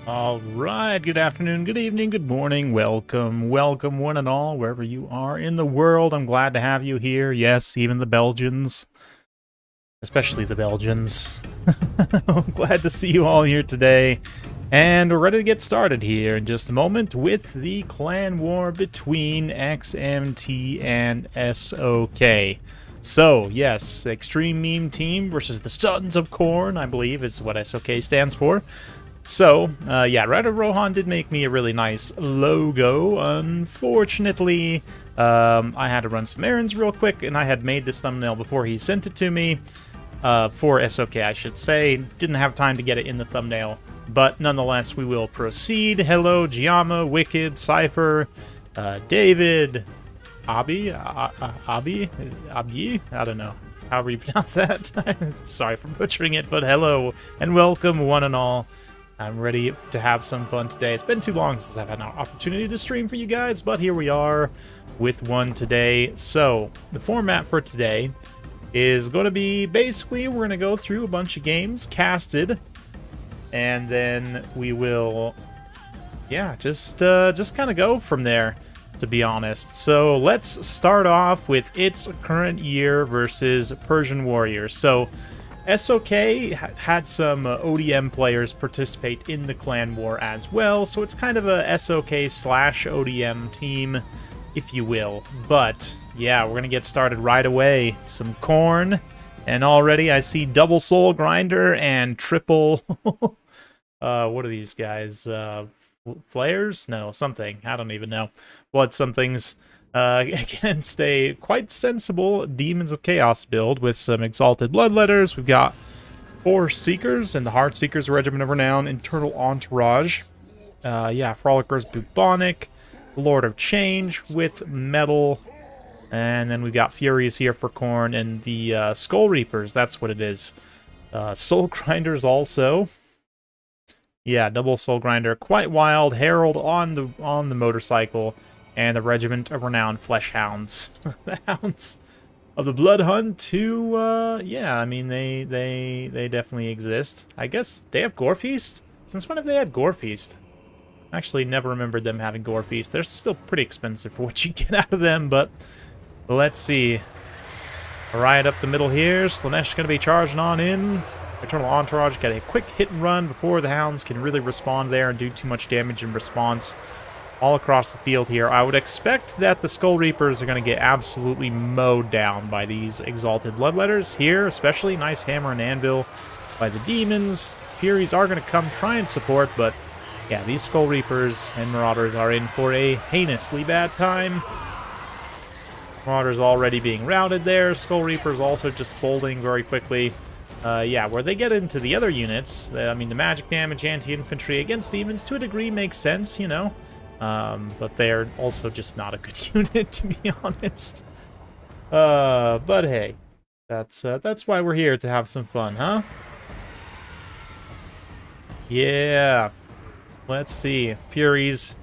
All right, good afternoon, good evening, good morning, welcome one and all, wherever you are in the world. I'm glad to have you here. Yes, even the Belgians, especially the Belgians. I'm glad to see you all here today. And we're ready to get started here in just a moment with the clan war between XMT and SOK. So, yes, Extreme Meme Team versus the Sons of Khorne, I believe is what SOK stands for. So, yeah, Red Rohan did make me a really nice logo. Unfortunately, I had to run some errands real quick, and I had made this thumbnail before he sent it to me. For SOK, I should say. Didn't have time to get it in the thumbnail, but nonetheless, we will proceed. Hello, Giamma, Wicked, Cypher, David, Abi? I don't know. However you pronounce that. Sorry for butchering it, but hello, and welcome one and all. I'm ready to have some fun today. It's been too long since I've had an opportunity to stream for you guys, but here we are with one today. So, the format for today is going to be basically we're going to go through a bunch of games casted, and then we will, yeah, just kind of go from there, to be honest. So, let's start off with It's Current Year versus Persian Warriors. So, SOK had some ODM players participate in the clan war as well, so it's kind of a SOK slash ODM team, if you will. But, yeah, we're going to get started right away. Some Khorne, and already I see double soul grinder and triple... what are these guys? Flares? No, something. I don't even know. Blood somethings. Against a quite sensible Demons of Chaos build with some Exalted Bloodletters. We've got 4 Seekers and the Heart Seekers Regiment of Renown, Internal Entourage. Yeah, Frolicker's Bubonic, Lord of Change with Metal, and then we've got Furies here for Khorne, and the Skull Reapers, that's what it is. Soul Grinders also. Yeah, double Soul Grinder, quite wild. Herald on the motorcycle. And the Regiment of Renowned Flesh Hounds. The Hounds of the Blood Hunt too, yeah, I mean, they definitely exist. I guess they have Gore Feast? Since when have they had Gore Feast? Actually, never remembered them having Gore Feast. They're still pretty expensive for what you get out of them, but let's see. A riot up the middle here. Slaanesh going to be charging on in. Eternal Entourage got a quick hit and run before the Hounds can really respond there and do too much damage in response. All across the field here. I would expect that the Skull Reapers are going to get absolutely mowed down by these Exalted Bloodletters here, especially nice hammer and anvil by the Demons. Furies are going to come try and support, but yeah, these Skull Reapers and Marauders are in for a heinously bad time. Marauders already being routed there. Skull Reapers also just folding very quickly. Yeah, where they get into the other units, I mean, the magic damage, anti-infantry against Demons to a degree makes sense, you know. But they're also just not a good unit, to be honest. But hey, that's why we're here, to have some fun, huh? Yeah. Let's see. Furies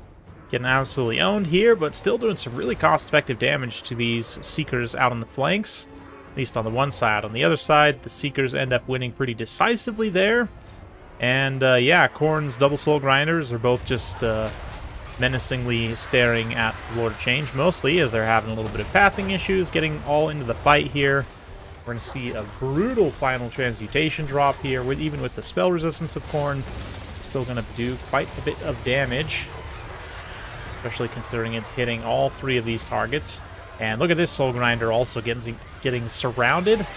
getting absolutely owned here, but still doing some really cost-effective damage to these Seekers out on the flanks. At least on the one side. On the other side, the Seekers end up winning pretty decisively there. And, yeah, Khorne's double soul grinders are both just, menacingly staring at the Lord of Change, mostly as they're having a little bit of pathing issues, getting all into the fight here. We're going to see a brutal final transmutation drop here, even with the spell resistance of Khorne. Still going to do quite a bit of damage, especially considering it's hitting all 3 of these targets. And look at this Soul Grinder also getting surrounded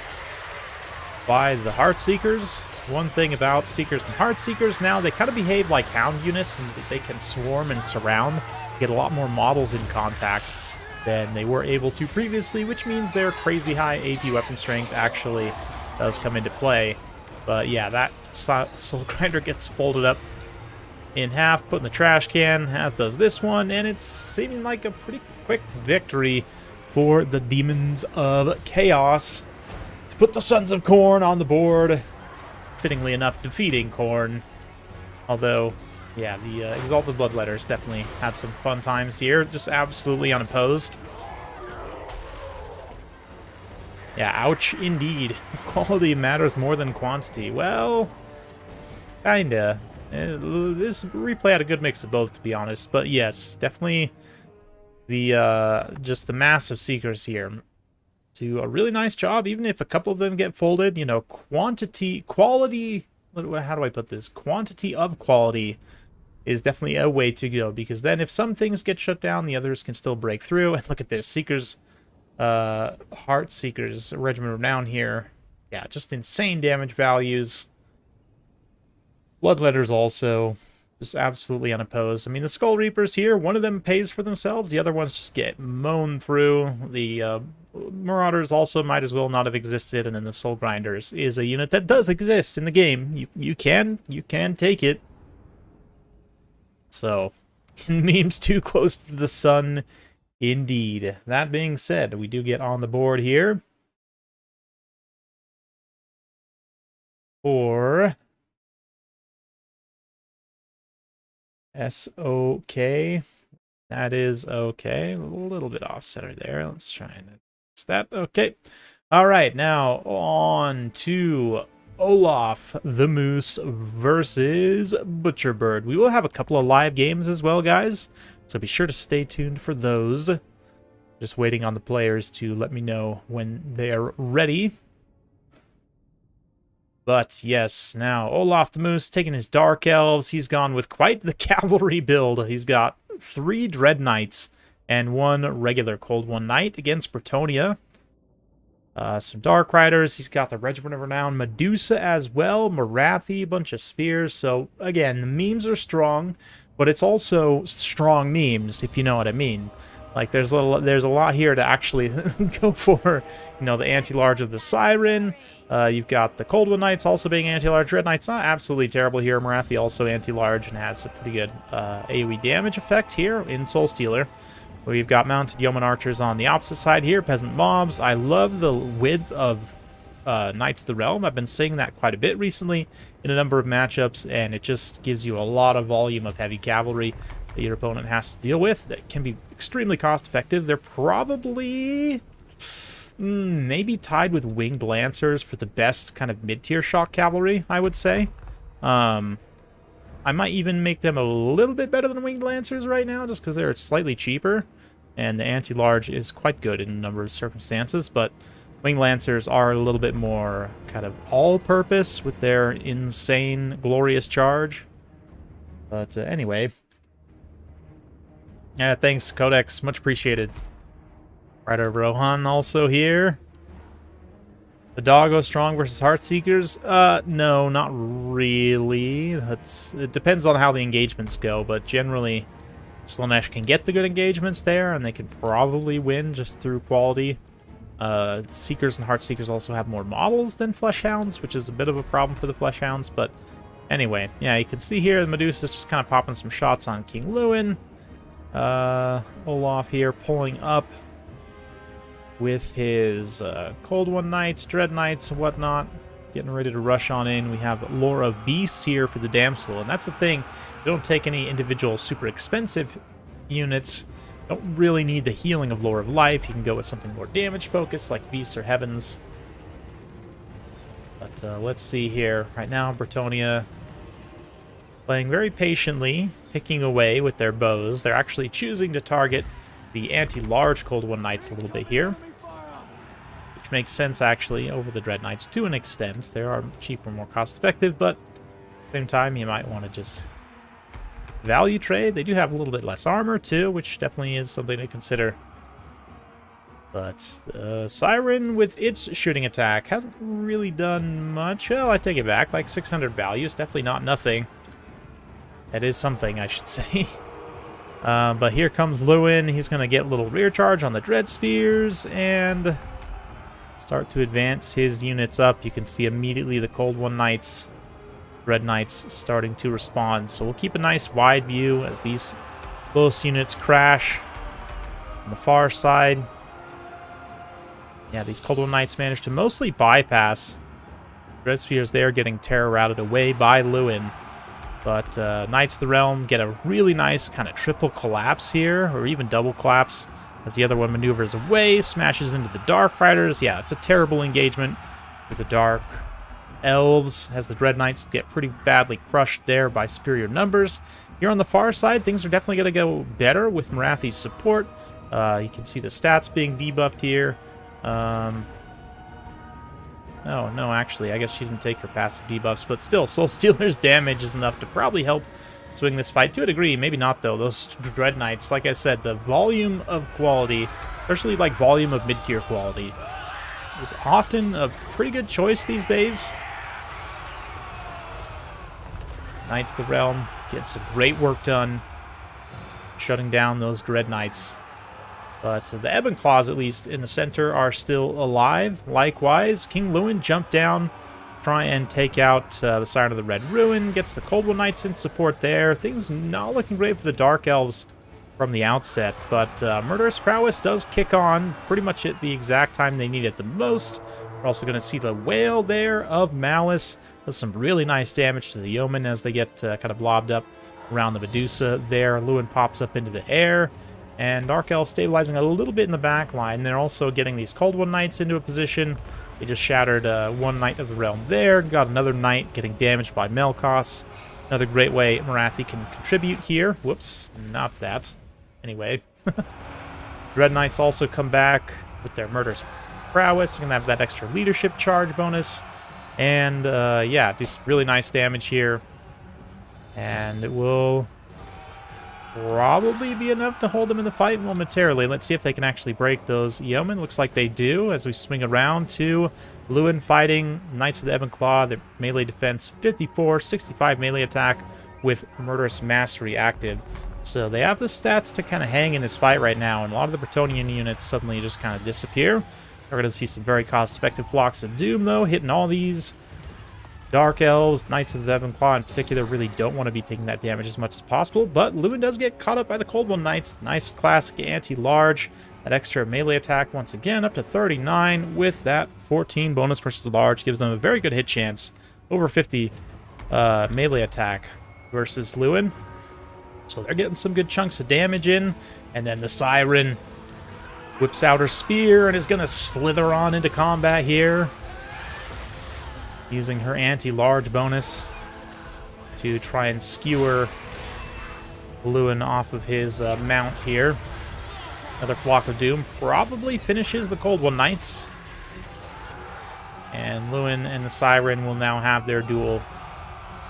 by the Heart Seekers. One thing about Seekers and Heart Seekers now, they kind of behave like Hound units, and they can swarm and surround, get a lot more models in contact than they were able to previously, which means their crazy high AP weapon strength actually does come into play. But yeah, that Soul Grinder gets folded up in half, put in the trash can, as does this one, and it's seeming like a pretty quick victory for the Demons of Chaos to put the Sons of Khorne on the board. Fittingly enough, defeating Khorne. Although, yeah, the Exalted Bloodletters definitely had some fun times here, just absolutely unopposed. Yeah, ouch indeed. Quality matters more than quantity. Well, kinda. This replay had a good mix of both, to be honest. But yes, definitely the just the massive Seekers here do a really nice job, even if a couple of them get folded. You know, quality, how do I put this? Quantity of quality is definitely a way to go, because then if some things get shut down, the others can still break through. And look at this, Seekers, Heart Seekers, Regiment of Renown here. Yeah, just insane damage values. Bloodletters also, just absolutely unopposed. I mean, the Skull Reapers here, one of them pays for themselves, the other ones just get mown through. The Marauders also might as well not have existed, and then the Soul Grinders is a unit that does exist in the game. You can take it. So, memes too close to the sun, indeed. That being said, we do get on the board here for SOK. That is okay. A little bit off center there. Let's try and fix that. Okay. All right. Now on to Olaf the Moose versus Butcherbird. We will have a couple of live games as well, guys. So be sure to stay tuned for those. Just waiting on the players to let me know when they're ready. But yes, now Olaf the Moose taking his Dark Elves. He's gone with quite the cavalry build. He's got 3 Dread Knights and 1 regular Cold One Knight against Bretonnia. Some Dark Riders. He's got the Regiment of Renown Medusa as well. Marathi, a bunch of spears. So again, the memes are strong, but it's also strong memes, if you know what I mean. Like there's a lot here to actually go for. You know, the anti-large of the Siren. You've got the Cold One Knights also being anti-large. Dread Knight's not absolutely terrible here. Marathi also anti-large and has a pretty good AoE damage effect here in Soul Stealer. We've got mounted yeoman archers on the opposite side here. Peasant mobs. I love the width of Knights of the Realm. I've been seeing that quite a bit recently in a number of matchups, and it just gives you a lot of volume of heavy cavalry that your opponent has to deal with that can be extremely cost effective. They're probably maybe tied with Winged Lancers for the best kind of mid-tier shock cavalry, I would say. I might even make them a little bit better than Winged Lancers right now, just because they're slightly cheaper, and the anti-large is quite good in a number of circumstances, but Winged Lancers are a little bit more kind of all-purpose with their insane, glorious charge. But anyway. Yeah, thanks, Codex. Much appreciated. Rider Rohan also here. The Doggo strong versus Heartseekers? No, not really. It depends on how the engagements go, but generally Slaanesh can get the good engagements there, and they can probably win just through quality. The Seekers and Heartseekers also have more models than Fleshhounds, which is a bit of a problem for the Fleshhounds, but anyway, yeah, you can see here the Medusa's just kind of popping some shots on King Lewin. Olaf here pulling up with his Cold One Knights, Dread Knights, and whatnot, getting ready to rush on in. We have Lore of Beasts here for the Damsel, and that's the thing. You don't take any individual super expensive units. You don't really need the healing of Lore of Life. You can go with something more damage focused like Beasts or Heavens. But let's see here. Right now, Bretonnia playing very patiently, picking away with their bows. They're actually choosing to target the anti-large Cold One Knights a little bit here, which makes sense actually over the Dread Knights to an extent. They are cheaper, more cost-effective, but at the same time you might want to just value trade. They do have a little bit less armor too, which definitely is something to consider. But Siren with its shooting attack hasn't really done much. Well, I take it back, like 600 value is definitely not nothing. That is something, I should say. But here comes Lewin. He's going to get a little rear charge on the Dread Spears and start to advance his units up. You can see immediately the Cold One Knights, Dread Knights starting to respond. So we'll keep a nice wide view as these close units crash on the far side. Yeah, these Cold One Knights manage to mostly bypass Dread Spears there, getting terror routed away by Lewin. But Knights of the Realm get a really nice kind of triple collapse here, or even double collapse, as the other one maneuvers away, smashes into the Dark Riders. Yeah, it's a terrible engagement with the Dark Elves, as the Dread Knights get pretty badly crushed there by superior numbers. Here on the far side, things are definitely going to go better with Morathi's support. You can see the stats being debuffed here. Oh, no, actually, I guess she didn't take her passive debuffs, but still, Soul Stealer's damage is enough to probably help swing this fight to a degree. Maybe not, though. Those Dread Knights, like I said, the volume of quality, especially like volume of mid-tier quality, is often a pretty good choice these days. Knights of the Realm gets some great work done, shutting down those Dread Knights. But the Ebon Claws, at least in the center, are still alive. Likewise, King Lewin jumped down, try and take out the Siren of the Red Ruin, gets the Cold One Knights in support there. Things not looking great for the Dark Elves from the outset, but Murderous Prowess does kick on pretty much at the exact time they need it the most. We're also going to see the Whale there of Malice. Does some really nice damage to the Yeomen as they get kind of blobbed up around the Medusa there. Lewin pops up into the air. And Dark Elves stabilizing a little bit in the back line. They're also getting these Cold One Knights into a position. They just shattered one Knight of the Realm there. Got another Knight getting damaged by Melkos. Another great way Morathi can contribute here. Whoops, not that. Anyway. Dread Knights also come back with their Murderous Prowess. They're going to have that extra leadership charge bonus. And yeah, do some really nice damage here. And it will probably be enough to hold them in the fight momentarily. Let's see if they can actually break those Yeomen. Looks like they do as we swing around to Lewin fighting Knights of the Ebon Claw. Their melee defense 54, 65 melee attack with Murderous Mastery active. So they have the stats to kind of hang in this fight right now, and a lot of the Bretonnian units suddenly just kind of disappear. We're going to see some very cost-effective Flocks of Doom, though, hitting all these. Dark Elves, Knights of the Ebon Claw in particular, really don't want to be taking that damage as much as possible, but Lewin does get caught up by the Cold One Knights. Nice classic anti-large. That extra melee attack, once again, up to 39 with that 14 bonus versus large. Gives them a very good hit chance. Over 50 melee attack versus Lewin. So they're getting some good chunks of damage in. And then the Siren whips out her spear and is going to slither on into combat here, using her anti-large bonus to try and skewer Lewin off of his mount here. Another Flock of Doom probably finishes the Cold One Knights. And Lewin and the Siren will now have their duel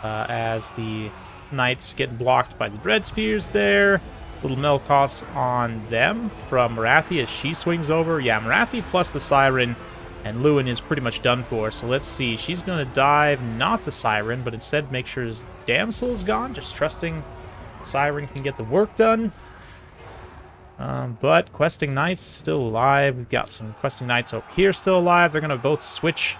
as the Knights get blocked by the Dread Spears there. Little Melkos on them from Morathi as she swings over. Yeah, Morathi plus the Siren, and Lewin is pretty much done for. So let's see. She's going to dive, not the Siren, but instead make sure his Damsel is gone. Just trusting the Siren can get the work done. But Questing Knights still alive. We've got some Questing Knights over here still alive. They're going to both switch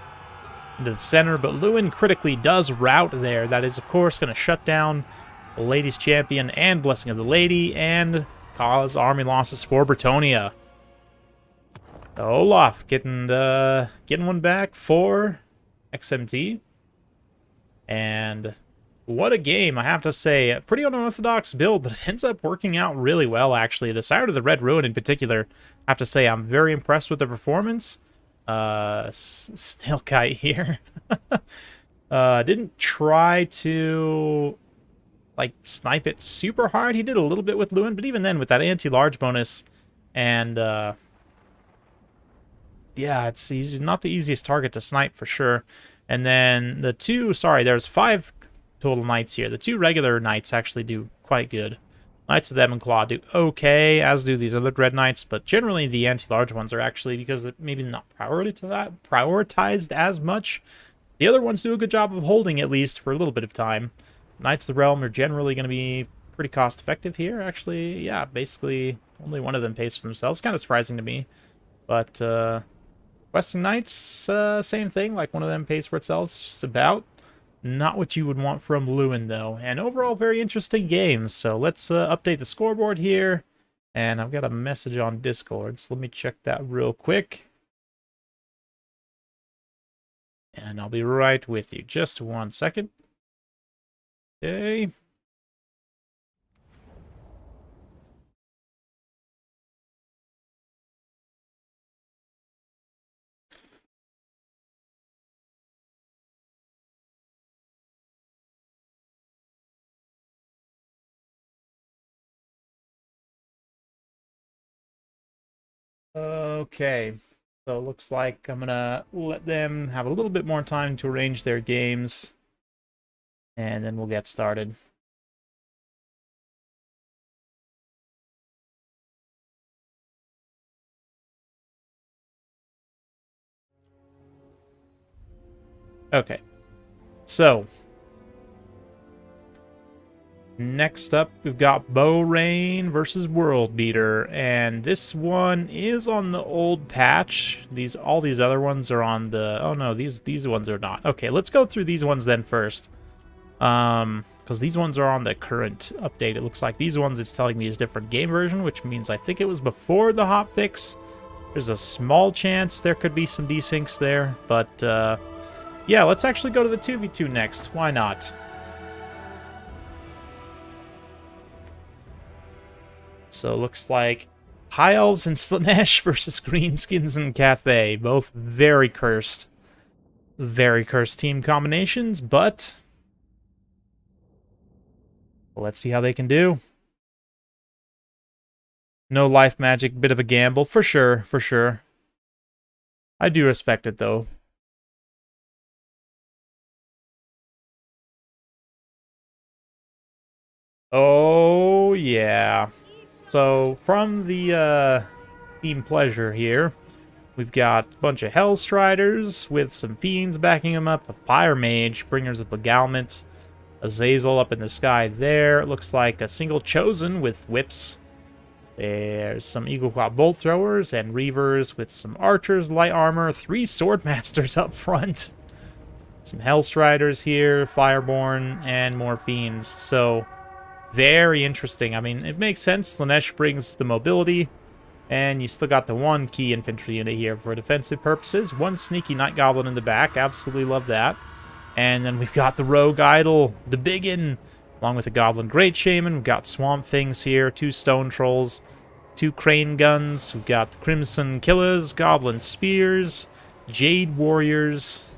into the center, but Lewin critically does rout there. That is, of course, going to shut down the Ladies Champion and Blessing of the Lady and cause army losses for Bretonnia. Olaf getting one back for XMT. And what a game, I have to say. A pretty unorthodox build, but it ends up working out really well, actually. The Siren of the Red Ruin in particular, I have to say I'm very impressed with the performance. Snailkite here. Didn't try to like snipe it super hard. He did a little bit with Lewin, but even then with that anti-large bonus and yeah, he's not the easiest target to snipe for sure. And then the two, sorry, there's 5 total Knights here. The 2 regular Knights actually do quite good. Knights of the Ebon Claw do okay, as do these other Dread Knights, but generally the anti-large ones are actually, because they're maybe not prioritized as much. The other ones do a good job of holding, at least, for a little bit of time. Knights of the Realm are generally going to be pretty cost-effective here, actually. Yeah, basically, only one of them pays for themselves. Kind of surprising to me. But, Questing Knights, same thing. Like, one of them pays for itself, just about. Not what you would want from Lewin, though. And overall, very interesting game. So let's update the scoreboard here. And I've got a message on Discord, so let me check that real quick. And I'll be right with you. Just 1 second. Okay. Okay, so it looks like I'm gonna let them have a little bit more time to arrange their games, and then we'll get started. Okay, so next up, we've got Rain versus World Beater, and this one is on the old patch. All these other ones are on the... Oh no, these ones are not. Okay, let's go through these ones then first. Because these ones are on the current update. It looks like these ones it's telling me is different game version, which means I think it was before the hotfix. There's a small chance there could be some desyncs there, but yeah, let's actually go to the 2v2 next. Why not? So it looks like High Elves and Slaanesh versus Greenskins and Cathay. Both very cursed team combinations, but let's see how they can do. No life magic, bit of a gamble, for sure, for sure. I do respect it, though. Oh, yeah. So, from the Team Pleasure here, we've got a bunch of Hellstriders with some Fiends backing them up, a Fire Mage, Bringers of Beguilement, Azazel up in the sky there. It looks like a single Chosen with Whips. There's some Eagle Claw Bolt Throwers and Reavers with some Archers, Light Armor, 3 Swordmasters up front. Some Hellstriders here, Fireborn, and more Fiends. So, very interesting. I mean, it makes sense. Slaanesh brings the mobility, and you still got the one key infantry unit here for defensive purposes. One sneaky Night Goblin in the back. Absolutely love that. And then we've got the Rogue Idol, the Biggin, along with the Goblin Great Shaman. We've got Swamp Things here, 2 Stone Trolls, 2 Crane Guns. We've got the Crimson Killers, Goblin Spears, Jade Warriors,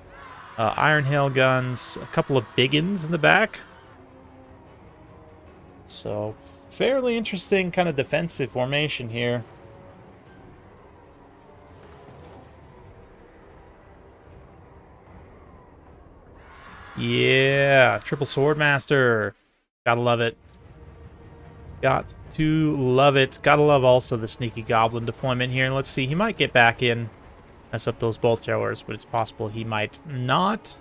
Iron Hail Guns, a couple of Biggins in the back. So, fairly interesting kind of defensive formation here. Yeah, triple Swordmaster. Gotta love it. Got to love it. Gotta love also the sneaky Goblin deployment here. And let's see, he might get back in, mess up those bolt throwers, but it's possible he might not.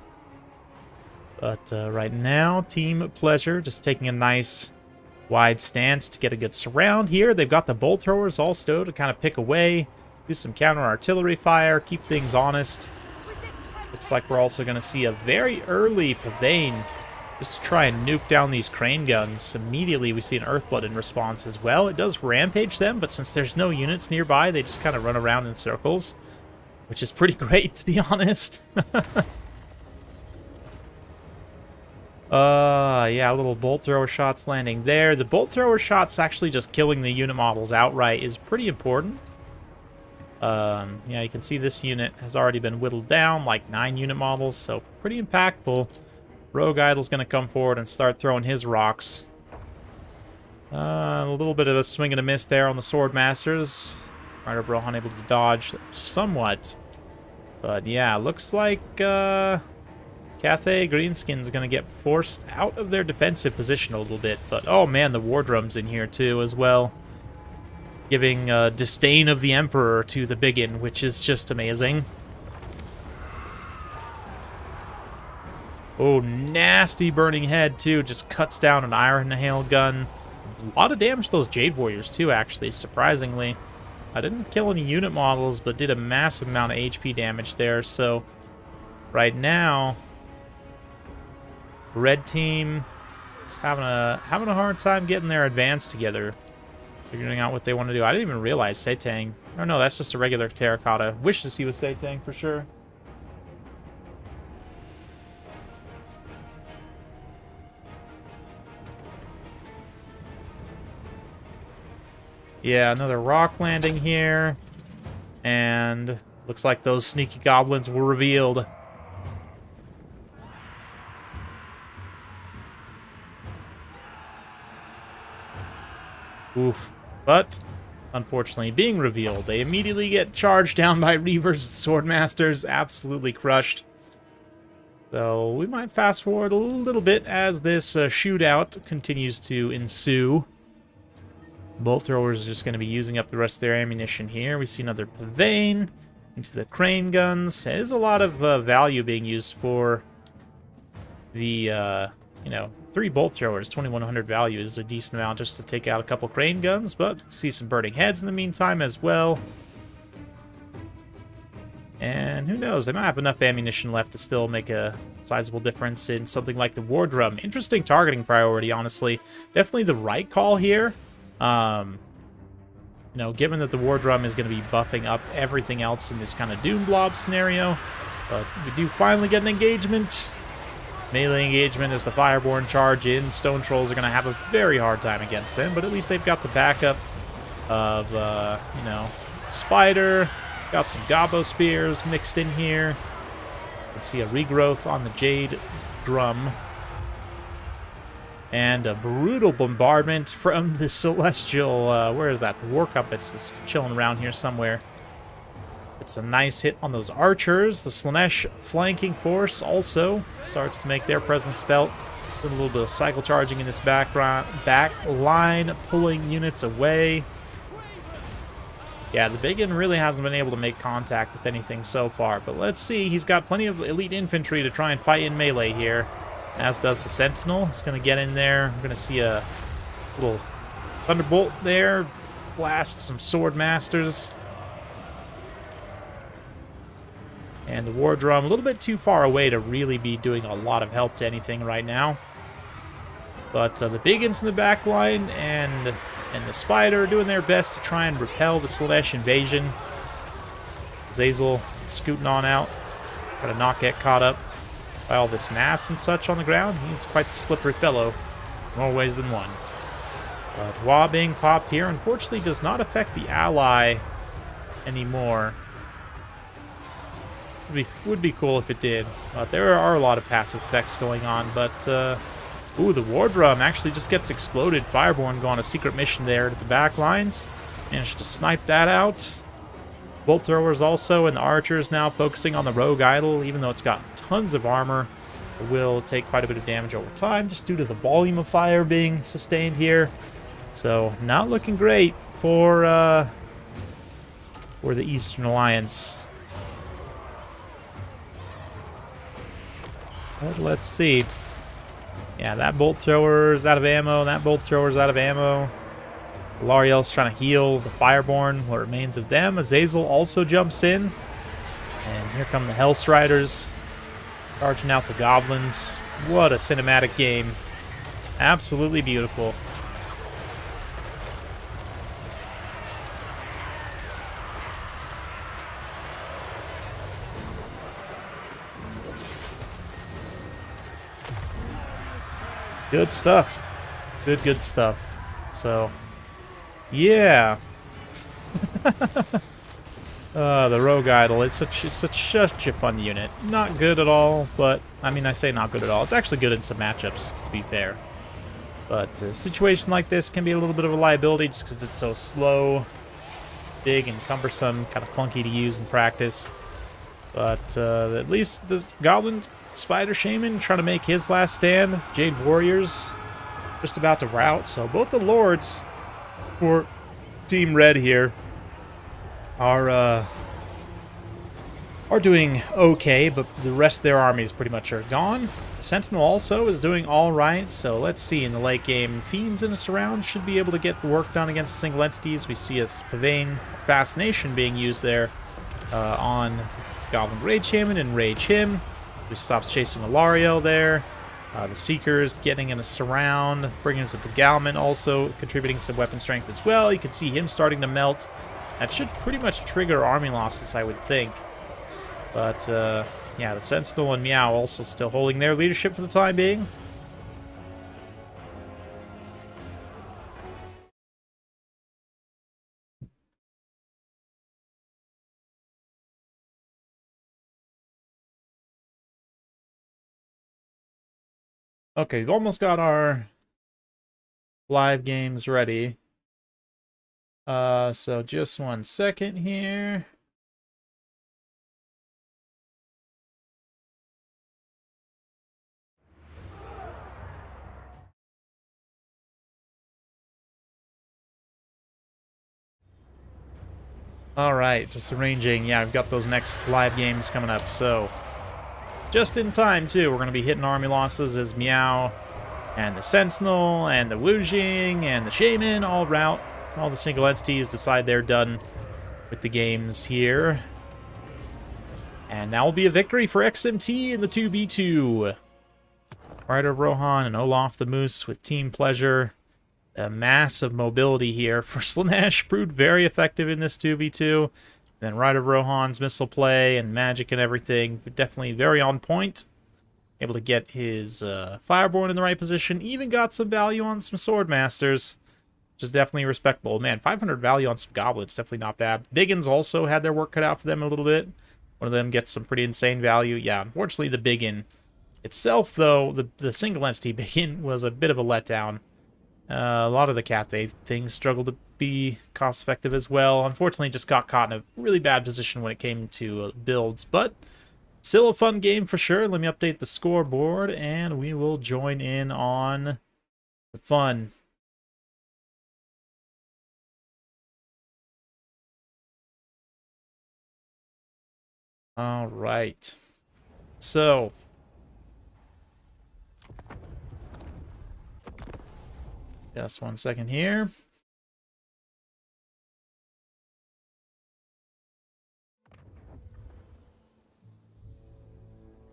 But right now, Team Pleasure just taking a nice wide stance to get a good surround here. They've got the bolt throwers also to kind of pick away, do some counter artillery fire, keep things honest. Looks like we're also going to see a very early Pavane just to try and nuke down these crane guns. Immediately we see an Earthblood in response as well. It does rampage them, but since there's no units nearby, they just kind of run around in circles, which is pretty great, to be honest. Yeah, little bolt thrower shots landing there. The bolt thrower shots actually just killing the unit models outright is pretty important. Yeah, you can see this unit has already been whittled down, like 9 unit models, so pretty impactful. Rogue Idol's going to come forward and start throwing his rocks. A little bit of a swing and a miss there on the Swordmasters. Rider of Rohan able to dodge somewhat. But yeah, looks like Cathay Greenskins going to get forced out of their defensive position a little bit. But oh man, the War Drum's in here too as well. Giving Disdain of the Emperor to the Biggin, which is just amazing. Oh, nasty Burning Head too. Just cuts down an Iron Hail gun. A lot of damage to those Jade Warriors too, actually, surprisingly. I didn't kill any unit models, but did a massive amount of HP damage there. So right now, red team is having a hard time getting their advance together, figuring out what they want to do. I didn't even realize Setang. Oh no, that's just a regular terracotta. Wishes he was Setang for sure. Yeah, another rock landing here. And looks like those sneaky goblins were revealed. Oof. But unfortunately, being revealed. They immediately get charged down by Reavers, Swordmasters, absolutely crushed. So we might fast forward a little bit as this shootout continues to ensue. Bolt throwers are just going to be using up the rest of their ammunition here. We see another Pavane into the crane guns. There's a lot of value being used for the, 3 bolt throwers. 2,100 value is a decent amount just to take out a couple crane guns, but see some burning heads in the meantime as well. And who knows, they might have enough ammunition left to still make a sizable difference in something like the war drum. Interesting targeting priority, honestly. Definitely the right call here. Given that the war drum is going to be buffing up everything else in this kind of Doom Blob scenario. But we do finally get an engagement. Melee engagement as the Fireborn charge in. Stone Trolls are going to have a very hard time against them, but at least they've got the backup of, Spider. Got some Gobbo Spears mixed in here. Let's see a regrowth on the Jade Drum. And a brutal bombardment from the Celestial, where is that? The War Compass is chilling around here somewhere. It's a nice hit on those archers. The Slanesh flanking force also starts to make their presence felt. Doing a little bit of cycle charging in this back line, pulling units away. Yeah, the Biggin really hasn't been able to make contact with anything so far, but let's see. He's got plenty of elite infantry to try and fight in melee here, as does the Sentinel. He's going to get in there. We're going to see a little Thunderbolt there, blast some Sword Masters. And the War Drum, a little bit too far away to really be doing a lot of help to anything right now. But the Biggins in the back line and the Spider are doing their best to try and repel the Slanesh invasion. Zazel scooting on out. Got to not get caught up by all this mass and such on the ground. He's quite the slippery fellow, more ways than one. Hua being popped here, unfortunately, does not affect the ally anymore. Would be cool if it did. But there are a lot of passive effects going on. But, ooh, the War Drum actually just gets exploded. Fireborn go on a secret mission there to the back lines. Managed to snipe that out. Bolt throwers also, and the archers now focusing on the Rogue Idol, even though it's got tons of armor. It will take quite a bit of damage over time, just due to the volume of fire being sustained here. So, not looking great for the Eastern Alliance. But let's see. Yeah, that bolt thrower's out of ammo. That bolt thrower's out of ammo. Lariel's trying to heal the Fireborn, what remains of them. Azazel also jumps in. And here come the Hellstriders, charging out the Goblins. What a cinematic game. Absolutely beautiful. Good stuff. Good stuff. So, yeah. The Rogue Idol is such a fun unit. Not good at all, but, I mean, I say not good at all. It's actually good in some matchups, to be fair. But a situation like this can be a little bit of a liability just because it's so slow, big, and cumbersome, kind of clunky to use in practice. But at least the Goblin Spider Shaman trying to make his last stand. Jade Warriors just about to rout. So both the Lords for Team Red here are doing okay, but the rest of their armies pretty much are gone. Sentinel also is doing all right. So let's see in the late game. Fiends in a surround should be able to get the work done against single entities. We see a Pavane Fascination being used there on Goblin Rage Shaman and Rage him. He stops chasing Alariel there. The Seekers getting in a surround, bringing us a Begalment, also contributing some weapon strength as well. You can see him starting to melt. That should pretty much trigger army losses, I would think. But, yeah, the Sentinel and Meow also still holding their leadership for the time being. Okay, we've almost got our live games ready. So just 1 second here. Alright, just arranging. Yeah, I've got those next live games coming up, so just in time, too. We're going to be hitting army losses as Meow and the Sentinel and the Wujing and the Shaman all route. All the single entities decide they're done with the games here. And that will be a victory for XMT in the 2v2. Ryder Rohan and Olaf the Moose with Team Pleasure. A massive mobility here for Slaanesh proved very effective in this 2v2. Then Ryder Rohan's missile play and magic and everything, definitely very on point. Able to get his Fireborn in the right position. Even got some value on some Swordmasters, which is definitely respectable. Man, 500 value on some Goblins, definitely not bad. Biggins also had their work cut out for them a little bit. One of them gets some pretty insane value. Yeah, unfortunately the Biggin itself, though, the single entity Biggin was a bit of a letdown. A lot of the Cathay things struggled to be cost-effective as well. Unfortunately, just got caught in a really bad position when it came to builds, but still a fun game for sure. Let me update the scoreboard, and we will join in on the fun. All right. So just 1 second here.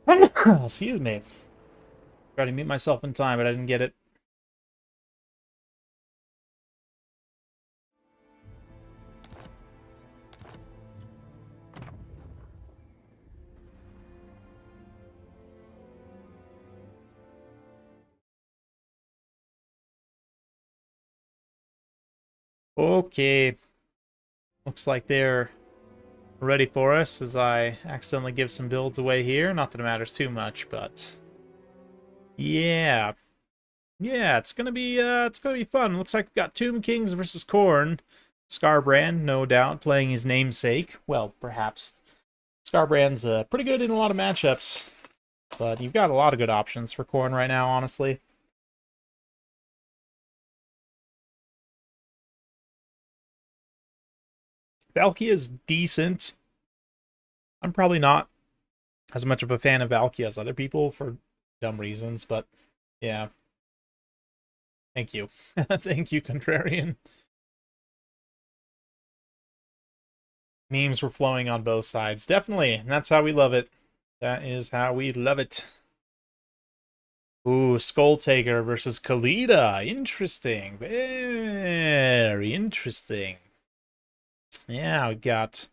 Excuse me. Tried to mute myself in time, but I didn't get it. Okay. Looks like they're ready for us as I accidentally give some builds away here. Not that it matters too much, but yeah. Yeah, it's gonna be fun. Looks like we've got Tomb Kings versus Khorne. Skarbrand, no doubt, playing his namesake. Well, perhaps. Skarbrand's pretty good in a lot of matchups, but you've got a lot of good options for Khorne right now, honestly. Valkia is decent. I'm probably not as much of a fan of Valkia as other people for dumb reasons, but yeah. Thank you. Thank you, Contrarian. Memes were flowing on both sides. Definitely, and that's how we love it. That is how we love it. Ooh, Skulltaker versus Khalida. Interesting. Very interesting. Yeah, we got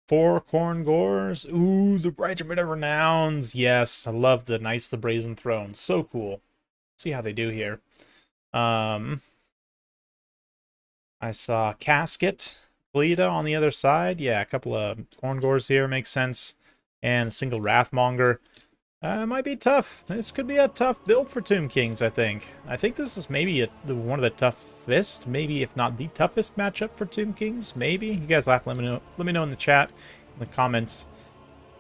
4 Khorne Gores. Ooh, the Regiment of Renowns. Yes, I love the Knights of the Brazen Throne. So cool. See how they do here. I saw Casket, Khalida on the other side. Yeah, a couple of Khorne Gores here makes sense. And a single Wrathmonger. Might be tough. This could be a tough build for Tomb Kings, I think. I think this is maybe one of the toughest, maybe if not the toughest matchup for Tomb Kings. Maybe. You guys laugh. Let me know in the chat, in the comments,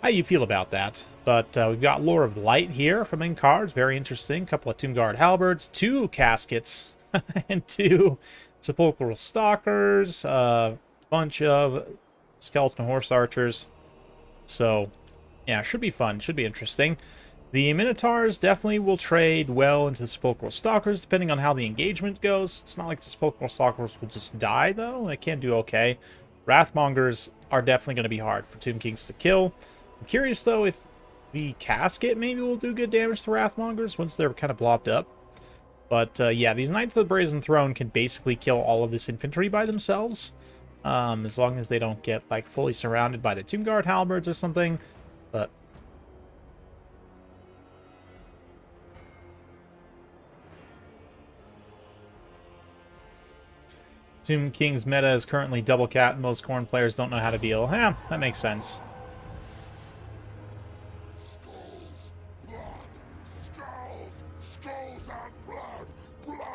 how you feel about that. But we've got Lore of Light here from in cards. Very interesting. Couple of Tomb Guard Halberds, 2 Caskets, and 2 Sepulchral Stalkers, a bunch of Skeleton Horse Archers. So yeah, should be fun. Should be interesting. The Minotaurs definitely will trade well into the Sepulchral Stalkers, depending on how the engagement goes. It's not like the Sepulchral Stalkers will just die, though. They can do okay. Wrathmongers are definitely going to be hard for Tomb Kings to kill. I'm curious, though, if the Casket maybe will do good damage to Wrathmongers once they're kind of blobbed up. But, yeah, these Knights of the Brazen Throne can basically kill all of this infantry by themselves. As long as they don't get, like, fully surrounded by the Tomb Guard Halberds or something. But Tomb King's meta is currently double cat, and most Khorne players don't know how to deal. Yeah, that makes sense.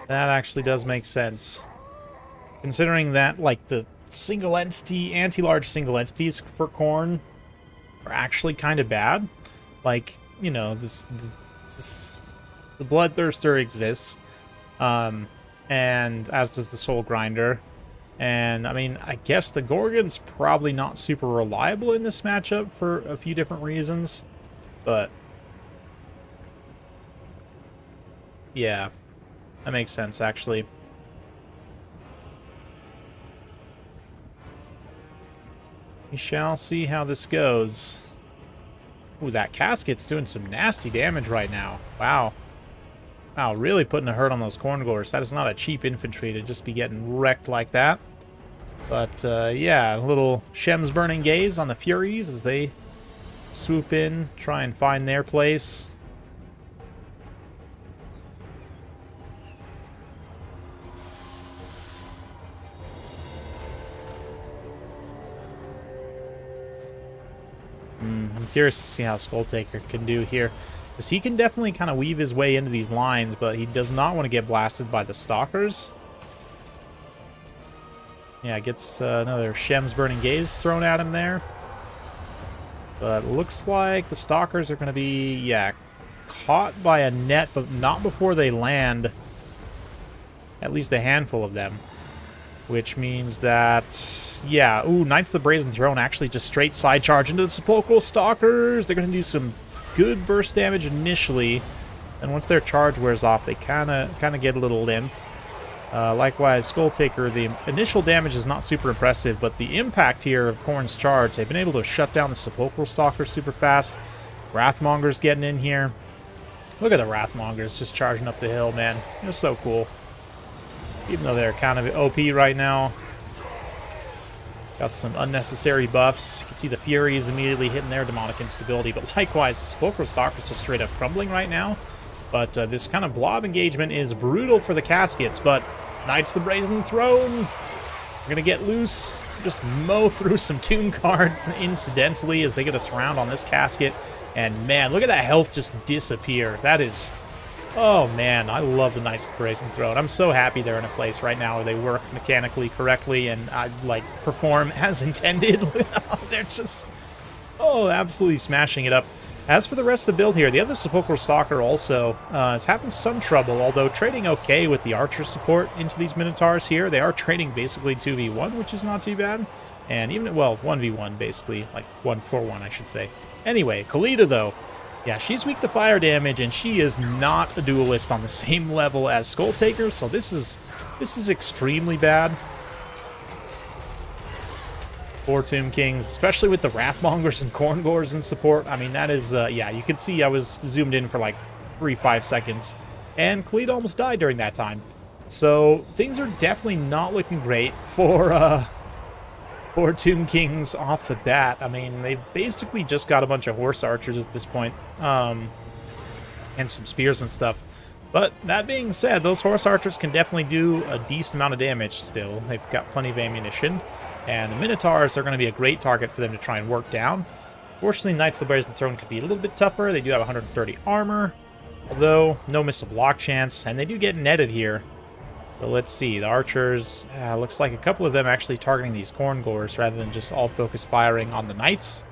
That actually does make sense. Considering that, like, the single entity, anti-large single entities for Khorne are actually kind of bad. Like, you know, the Bloodthirster exists, and as does the Soul Grinder. And, I mean, I guess the Gorgon's probably not super reliable in this matchup for a few different reasons, but yeah, that makes sense, actually. We shall see how this goes. Ooh, that casket's doing some nasty damage right now. Wow. Wow, really putting a hurt on those Khorne. That is not a cheap infantry to just be getting wrecked like that. But, yeah, a little Shem's Burning Gaze on the Furies as they swoop in, try and find their place. I'm curious to see how Skulltaker can do here, because he can definitely kind of weave his way into these lines, but he does not want to get blasted by the Stalkers. Yeah, gets another Shem's Burning Gaze thrown at him there. But looks like the Stalkers are going to be, yeah, caught by a net, but not before they land. At least a handful of them. Which means that, yeah, ooh, Knights of the Brazen Throne actually just straight side charge into the Sepulchral Stalkers. They're going to do some good burst damage initially, and once their charge wears off, they kind of get a little limp. Likewise, Skulltaker, the initial damage is not super impressive, but the impact here of Khorne's charge, they've been able to shut down the Sepulchral Stalkers super fast. Wrathmonger's getting in here. Look at the Wrathmongers just charging up the hill, man. They're so cool. Even though they're kind of OP right now. Got some unnecessary buffs. You can see the Furies immediately hitting their demonic instability, but likewise, the Sepulchral Stalkers just straight up crumbling right now. But this kind of blob engagement is brutal for the caskets, but Knights of the Brazen Throne are going to get loose, just mow through some Tomb Guard incidentally as they get a surround on this casket. And man, look at that health just disappear. That is... oh man, I love the Knights of the Brazen Throne. I'm so happy they're in a place right now where they work mechanically correctly and like perform as intended. They're just, oh, absolutely smashing it up. As for the rest of the build here, the other Sepulchral Stalker also is having some trouble, although trading okay with the Archer support into these Minotaurs here. They are trading basically 2v1, which is not too bad. And even, well, 1v1 basically, like 1-4-1 I should say. Anyway, Khalida though, yeah, she's weak to fire damage, and she is not a duelist on the same level as Skulltaker, so this is extremely bad for Tomb Kings, especially with the Wrathmongers and Khorne in support. I mean, that is, yeah, you can see I was zoomed in for like 3-5 seconds, and Khalid almost died during that time. So things are definitely not looking great for Tomb Kings off the bat. I mean, they've basically just got a bunch of horse archers at this point, and some spears and stuff. But that being said, those horse archers can definitely do a decent amount of damage still. They've got plenty of ammunition, and the Minotaurs are going to be a great target for them to try and work down. Fortunately, Knights of the Brazen Throne could be a little bit tougher. They do have 130 armor, although no missile block chance, and they do get netted here. But let's see, the archers, looks like a couple of them actually targeting these Khorne rather than just all focus firing on the knights.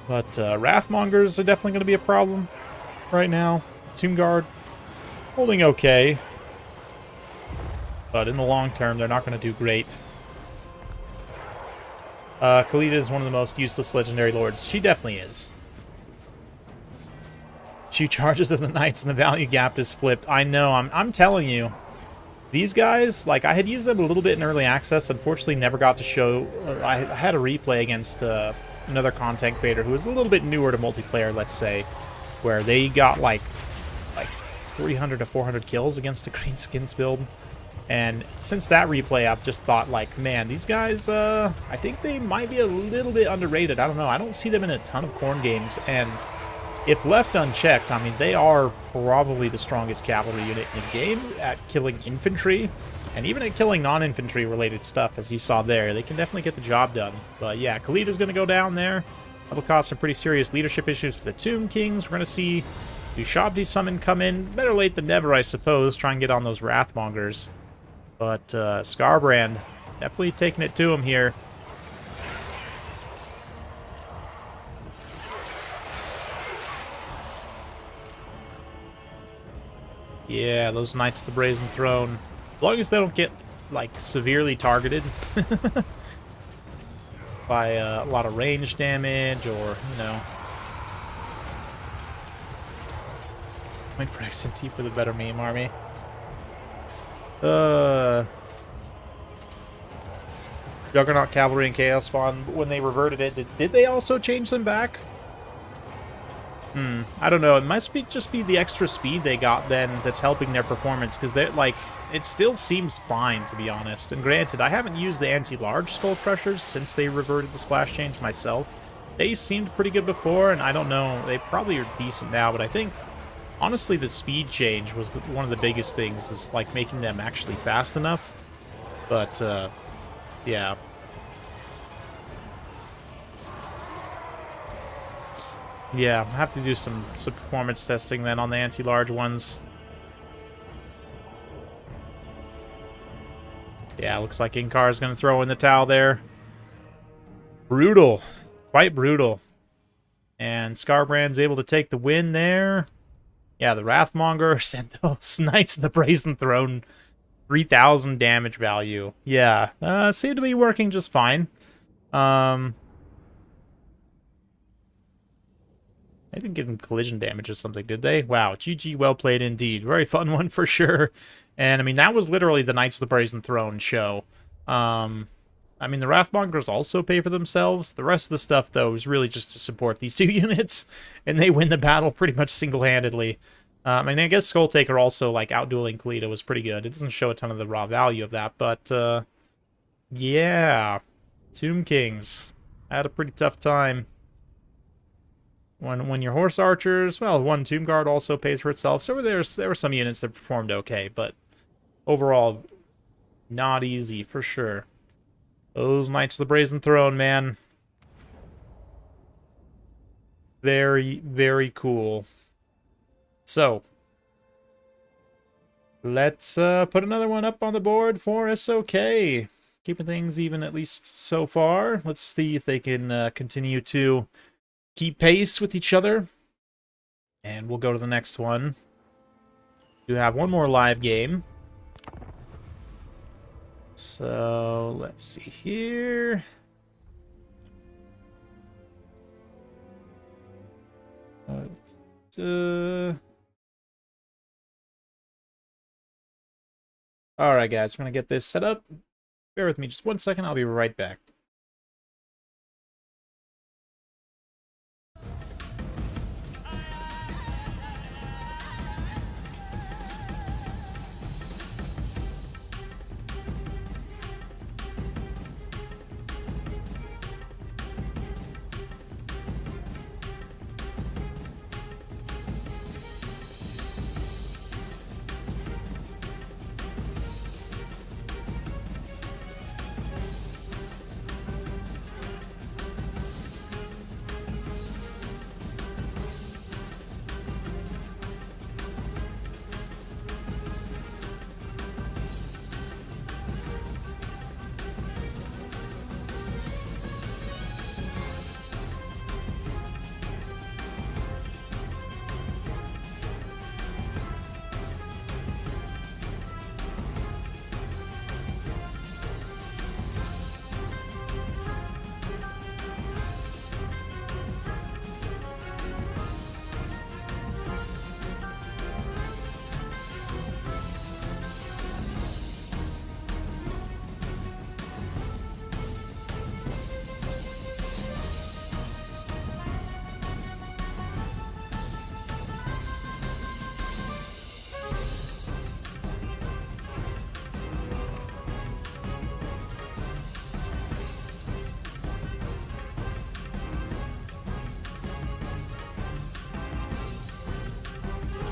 But Wrathmongers are definitely going to be a problem right now. Tomb Guard holding okay, but in the long term, they're not going to do great. Khalida is one of the most useless legendary lords. She definitely is. She charges of the knights and the value gap is flipped. I know, I'm telling you. These guys, like, I had used them a little bit in early access. Unfortunately, never got to show... I had a replay against another content creator who was a little bit newer to multiplayer, let's say, where they got, like 300 to 400 kills against a Greenskins build. And since that replay, I've just thought, like, man, these guys, I think they might be a little bit underrated. I don't know. I don't see them in a ton of Khorne games, and... if left unchecked, I mean, they are probably the strongest cavalry unit in the game at killing infantry, and even at killing non-infantry related stuff, as you saw there. They can definitely get the job done. But yeah, Khalida's going to go down there. That'll cause some pretty serious leadership issues for the Tomb Kings. We're going to see Ushabti's summon come in. Better late than never, I suppose. Try and get on those Wrathmongers. But Scarbrand definitely taking it to him here. Yeah, those Knights of the Brazen Throne. As long as they don't get, like, severely targeted by a lot of range damage or, you know. Wait for XMT for the better meme army. Juggernaut Cavalry and Chaos Spawn, when they reverted it, did they also change them back? I don't know. It must just be the extra speed they got then that's helping their performance, because they're like, it still seems fine, to be honest. And granted, I haven't used the anti-large Skull Crushers since they reverted the splash change myself. They seemed pretty good before, and I don't know, they probably are decent now, but I think, honestly, the speed change was one of the biggest things, is like making them actually fast enough. But, yeah. Yeah, I have to do some performance testing then on the anti-large ones. Yeah, looks like Inkar is going to throw in the towel there. Brutal. Quite brutal. And Scarbrand's able to take the win there. Yeah, the Wrathmonger sent those Knights of the Brazen Throne 3,000 damage value. Yeah, seemed to be working just fine. They didn't give him collision damage or something, did they? Wow, GG, well played indeed. Very fun one for sure. And, I mean, that was literally the Knights of the Brazen Throne show. I mean, the Wrathmongers also pay for themselves. The rest of the stuff, though, is really just to support these two units. And they win the battle pretty much single-handedly. I mean, I guess Skulltaker also, like, outdueling Kalita was pretty good. It doesn't show a ton of the raw value of that, but, yeah. Tomb Kings had a pretty tough time. When your horse archers, well, one Tomb Guard also pays for itself. So there were some units that performed okay, but overall, not easy for sure. Those Knights of the Brazen Throne, man. Very, very cool. So, let's put another one up on the board for SOK. Keeping things even, at least so far. Let's see if they can continue to keep pace with each other. And we'll go to the next one. We have one more live game. So, let's see here. Alright, guys, we're going to get this set up. Bear with me just 1 second, I'll be right back.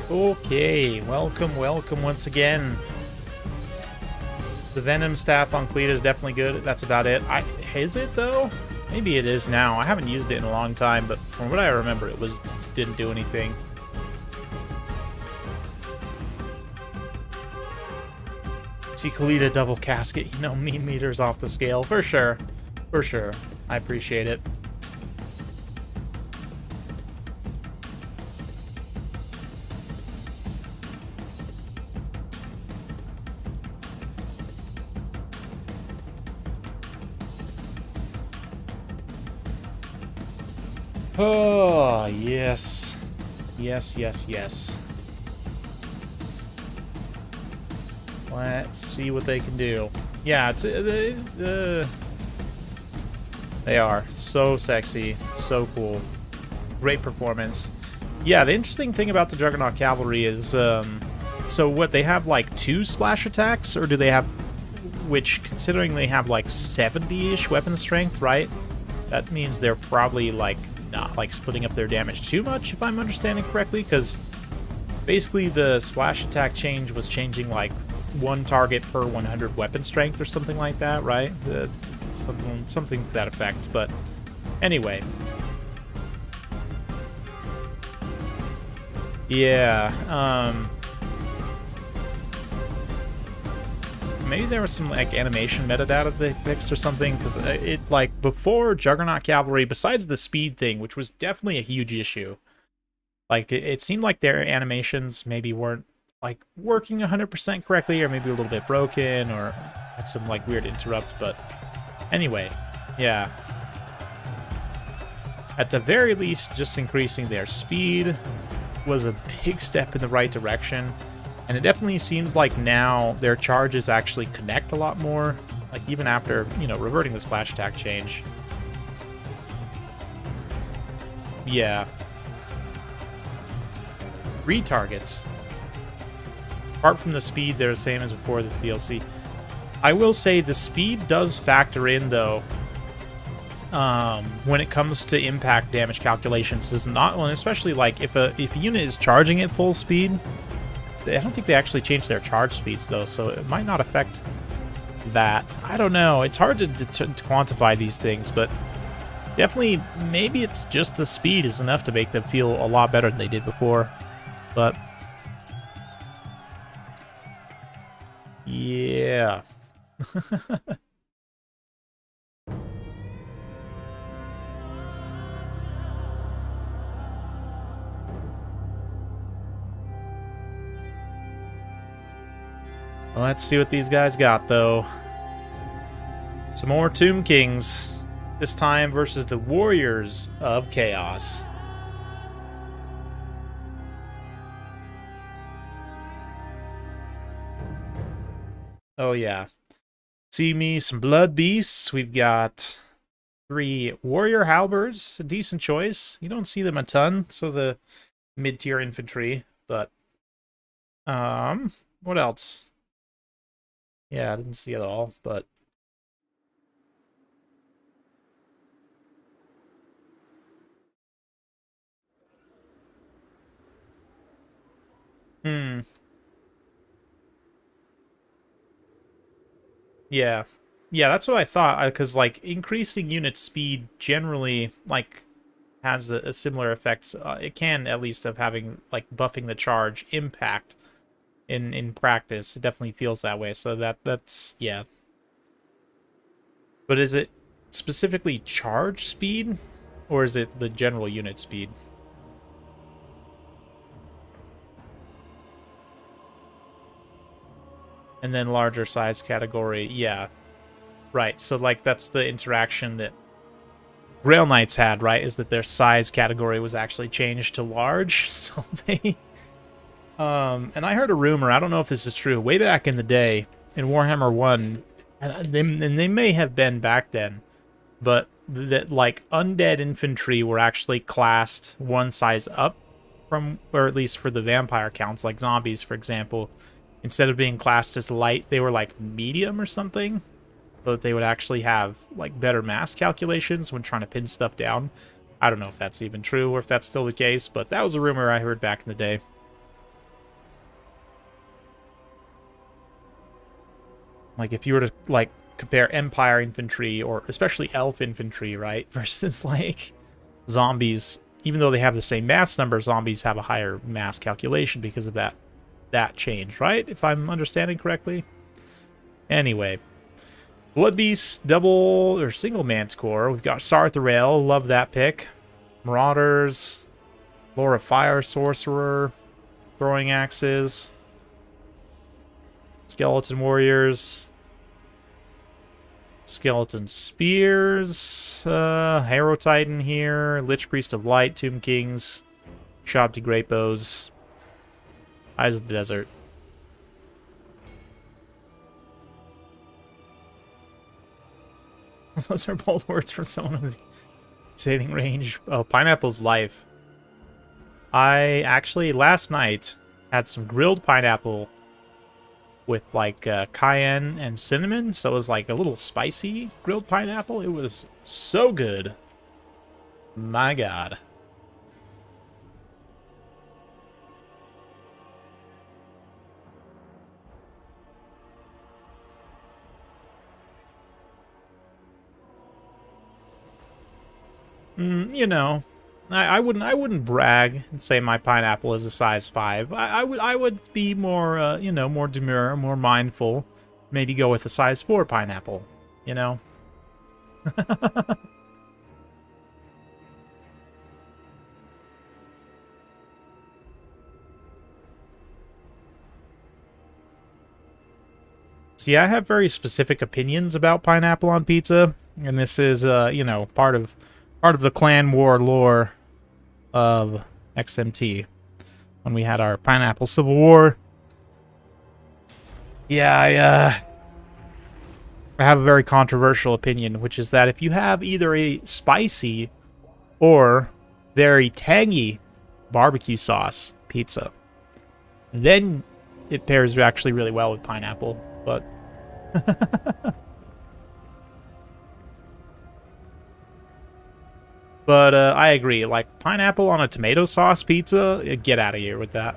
Okay, welcome once again. The Venom staff on Kalita is definitely good. That's about it. Is it, though? Maybe it is now. I haven't used it in a long time, but from what I remember, it just didn't do anything. See Kalita double casket, you know, meme meters off the scale. For sure. For sure. I appreciate it. Oh, yes. Yes, yes, yes. Let's see what they can do. Yeah, it's they are so sexy, so cool. Great performance. Yeah, the interesting thing about the Juggernaut Cavalry is, so what, they have like 2 splash attacks, or do they have, which, considering they have like 70-ish weapon strength, right? That means they're probably like not like splitting up their damage too much, if I'm understanding correctly, because basically the splash attack change was changing like 1 target per 100 weapon strength or something like that, right? Something to that effect. But anyway, yeah. Maybe there was some like animation metadata they fixed or something, because it, like, before Juggernaut Cavalry, besides the speed thing, which was definitely a huge issue, like it seemed like their animations maybe weren't like working 100% correctly, or maybe a little bit broken, or had some like weird interrupt. But anyway, yeah, at the very least, just increasing their speed was a big step in the right direction. And it definitely seems like now their charges actually connect a lot more, like even after, you know, reverting the splash attack change. Yeah. Retargets. Apart from the speed, they're the same as before this DLC. I will say the speed does factor in, though, when it comes to impact damage calculations. Is not, well, especially like if a unit is charging at full speed. I don't think they actually changed their charge speeds, though, so it might not affect that. I don't know. It's hard to quantify these things, but definitely maybe it's just the speed is enough to make them feel a lot better than they did before. But yeah. Let's see what these guys got, though. Some more Tomb Kings. This time versus the Warriors of Chaos. Oh, yeah. See me some Blood Beasts. We've got 3 Warrior Halberds. A decent choice. You don't see them a ton, so the mid-tier infantry. But, what else? Yeah, I didn't see it all, but... Yeah. Yeah, that's what I thought, because, like, increasing unit speed generally, like, has a similar effect. It can, at least, of having, like, buffing the charge impact in practice. It definitely feels that way, so that's, yeah. But is it specifically charge speed, or is it the general unit speed? And then larger size category, yeah. Right, so like that's the interaction that Grail Knights had, right? Is that their size category was actually changed to large, so they... and I heard a rumor, I don't know if this is true, way back in the day, in Warhammer 1, and they may have been back then, but that, like, undead infantry were actually classed one size up from, or at least for the vampire counts, like zombies, for example. Instead of being classed as light, they were, like, medium or something, so that they would actually have, like, better mass calculations when trying to pin stuff down. I don't know if that's even true, or if that's still the case, but that was a rumor I heard back in the day. Like, if you were to, like, compare Empire infantry, or especially Elf infantry, right, versus, like, zombies, even though they have the same mass number, zombies have a higher mass calculation because of that change, right? If I'm understanding correctly. Anyway, Blood Beast double or single Manticore. We've got Sarthorael, love that pick. Marauders, Lore of Fire Sorcerer, throwing axes, Skeleton Warriors, Skeleton Spears, Harrow Titan here, Lich Priest of Light, Tomb Kings, Shabti Great Bows, Eyes of the Desert. Those are bold words for someone with saving range. Oh, Pineapple's Life. I actually, last night, had some grilled pineapple with, like, cayenne and cinnamon. So it was, like, a little spicy grilled pineapple. It was so good. My God. You know, I wouldn't brag and say my pineapple is a size 5. I would be more you know, more demure, more mindful. Maybe go with a size 4 pineapple, you know. See, I have very specific opinions about pineapple on pizza, and this is you know, part of the clan war lore of XMT. When we had our pineapple civil war. Yeah, I have a very controversial opinion, which is that if you have either a spicy or very tangy barbecue sauce pizza, then it pairs actually really well with pineapple. But but I agree. Like, pineapple on a tomato sauce pizza, get out of here with that.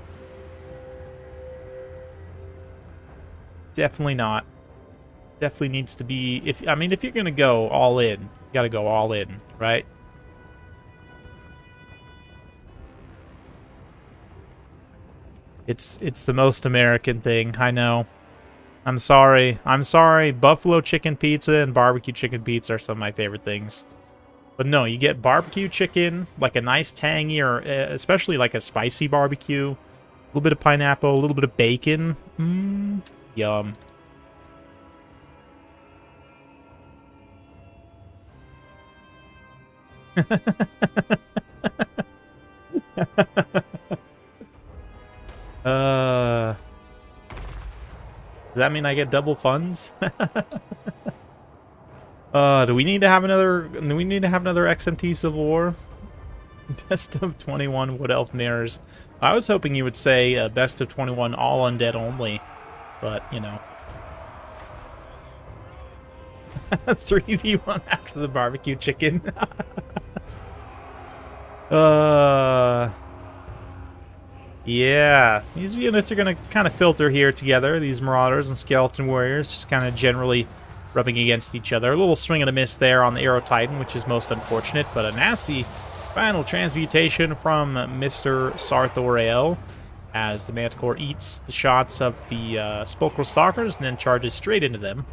Definitely not. Definitely needs to be. If you're gonna go all in, you gotta go all in, right? It's the most American thing. I know. I'm sorry. I'm sorry. Buffalo chicken pizza and barbecue chicken pizza are some of my favorite things. But no, you get barbecue chicken, like a nice tangy, or especially like a spicy barbecue. A little bit of pineapple, a little bit of bacon. Yum. Does that mean I get double funds? Do we need to have another XMT Civil War? Best of 21 Wood Elf mirrors. I was hoping you would say best of 21 all undead only, but you know. 3v1 after the barbecue chicken. Yeah, these units are going to kind of filter here together. These Marauders and Skeleton Warriors just kind of generally rubbing against each other. A little swing and a miss there on the Arrow Titan, which is most unfortunate, but a nasty final transmutation from Mr. Sarthorael as the Manticore eats the shots of the Sepulchral Stalkers and then charges straight into them.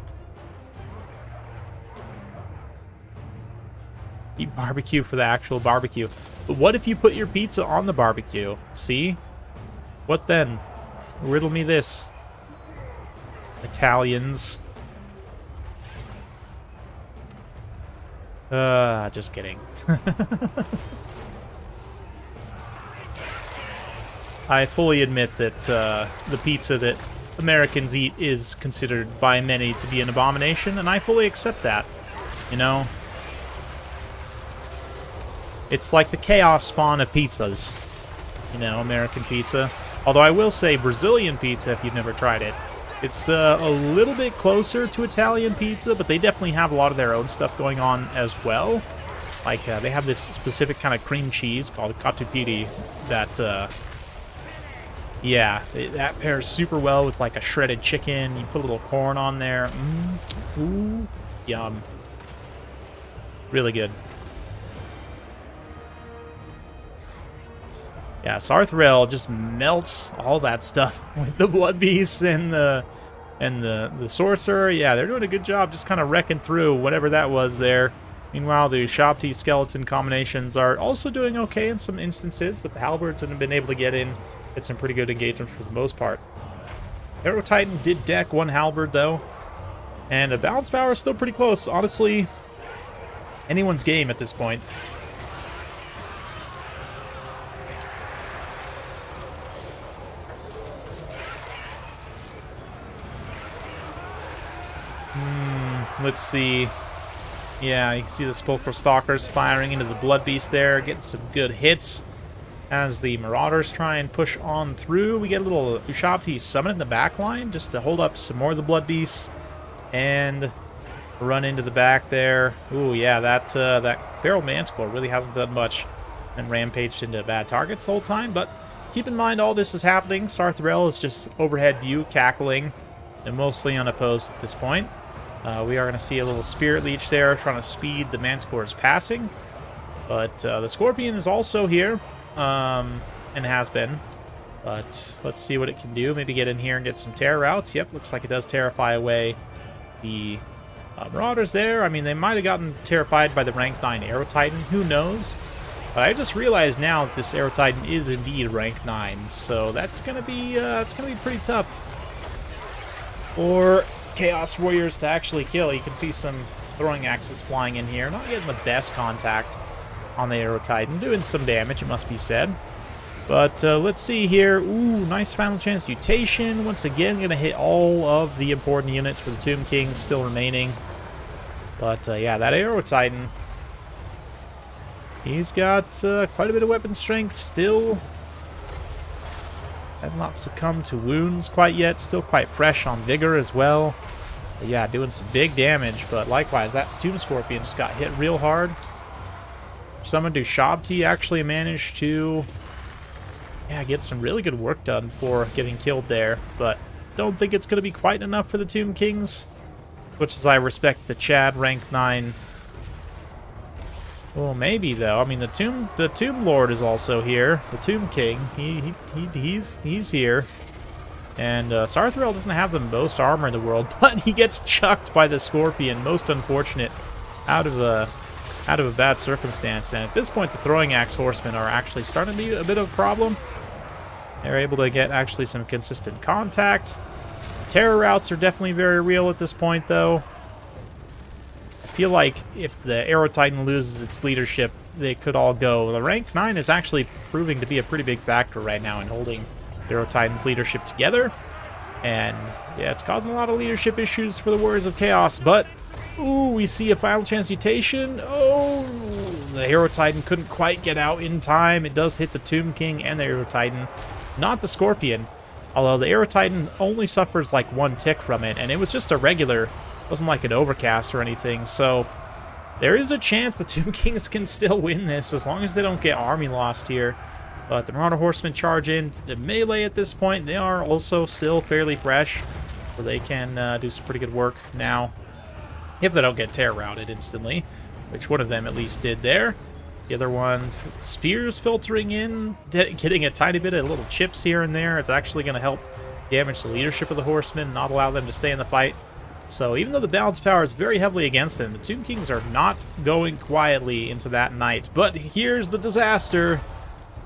Eat barbecue for the actual barbecue. But what if you put your pizza on the barbecue? See? What then? Riddle me this. Italians. Just kidding. I fully admit that the pizza that Americans eat is considered by many to be an abomination, and I fully accept that. You know? It's like the chaos spawn of pizzas. You know, American pizza. Although I will say Brazilian pizza, if you've never tried it, it's a little bit closer to Italian pizza, but they definitely have a lot of their own stuff going on as well. Like, they have this specific kind of cream cheese called catupiry that, yeah, that pairs super well with, like, a shredded chicken. You put a little corn on there. Ooh, yum. Really good. Yeah, Sarthorael just melts all that stuff with the Blood Beasts and the And the Sorcerer, yeah, they're doing a good job just kind of wrecking through whatever that was there. Meanwhile, the Shabti skeleton combinations are also doing okay in some instances, but the Halberds have been able to get some pretty good engagement for the most part. Arrow Titan did deck one Halberd, though, and a balance power is still pretty close. Honestly, anyone's game at this point. Let's see. Yeah, you can see the Sepulchral Stalkers firing into the Blood Beast there, getting some good hits. As the Marauders try and push on through, we get a little Ushabti summon in the back line just to hold up some more of the Blood Beasts and run into the back there. Ooh, yeah, that Feral Manticore really hasn't done much and rampaged into bad targets the whole time, but keep in mind all this is happening. Sarthrel is just overhead view, cackling, and mostly unopposed at this point. We are going to see a little Spirit Leech there trying to speed the Manticore's passing. But the Scorpion is also here, and has been. But let's see what it can do. Maybe get in here and get some Terror routes. Yep, looks like it does terrify away the Marauders there. I mean, they might have gotten terrified by the rank 9 Arrow Titan. Who knows? But I just realized now that this Arrow Titan is indeed rank 9. So that's going to be pretty tough for Chaos Warriors to actually kill. You can see some throwing axes flying in here. Not getting the best contact on the Arrow Titan. Doing some damage, it must be said. But let's see here. Ooh, nice Final Transmutation. Once again, going to hit all of the important units for the Tomb King still remaining. But yeah, that Arrow Titan, he's got quite a bit of weapon strength still. Has not succumbed to wounds quite yet. Still quite fresh on vigor as well. But yeah, doing some big damage. But likewise, that Tomb Scorpion just got hit real hard. Someone do Shabti actually managed to get some really good work done for getting killed there. But don't think it's going to be quite enough for the Tomb Kings. Much as I respect the Chad rank 9. Well, maybe though. I mean, the Tomb Lord is also here. The Tomb King, he's here. And Sarthrel doesn't have the most armor in the world, but he gets chucked by the Scorpion. Most unfortunate, out of a bad circumstance. And at this point, the Throwing Axe Horsemen are actually starting to be a bit of a problem. They're able to get actually some consistent contact. Terror routes are definitely very real at this point, though. I feel like if the Arrow Titan loses its leadership, they could all go. The rank 9 is actually proving to be a pretty big factor right now in holding Arrow Titan's leadership together. And yeah, it's causing a lot of leadership issues for the Warriors of Chaos. But, ooh, we see a Final Transmutation. Oh, the Arrow Titan couldn't quite get out in time. It does hit the Tomb King and the Arrow Titan, not the Scorpion. Although the Arrow Titan only suffers like one tick from it, and it was just a regular. It wasn't like an overcast or anything, so there is a chance the Tomb Kings can still win this as long as they don't get army lost here. But the Marauder Horsemen charge in the melee at this point. They are also still fairly fresh, so they can do some pretty good work now. If they don't get Terror routed instantly, which one of them at least did there. The other one, spears filtering in, getting a tiny bit of little chips here and there. It's actually going to help damage the leadership of the Horsemen, not allow them to stay in the fight. So even though the balance power is very heavily against them, the Tomb Kings are not going quietly into that night. But here's the disaster.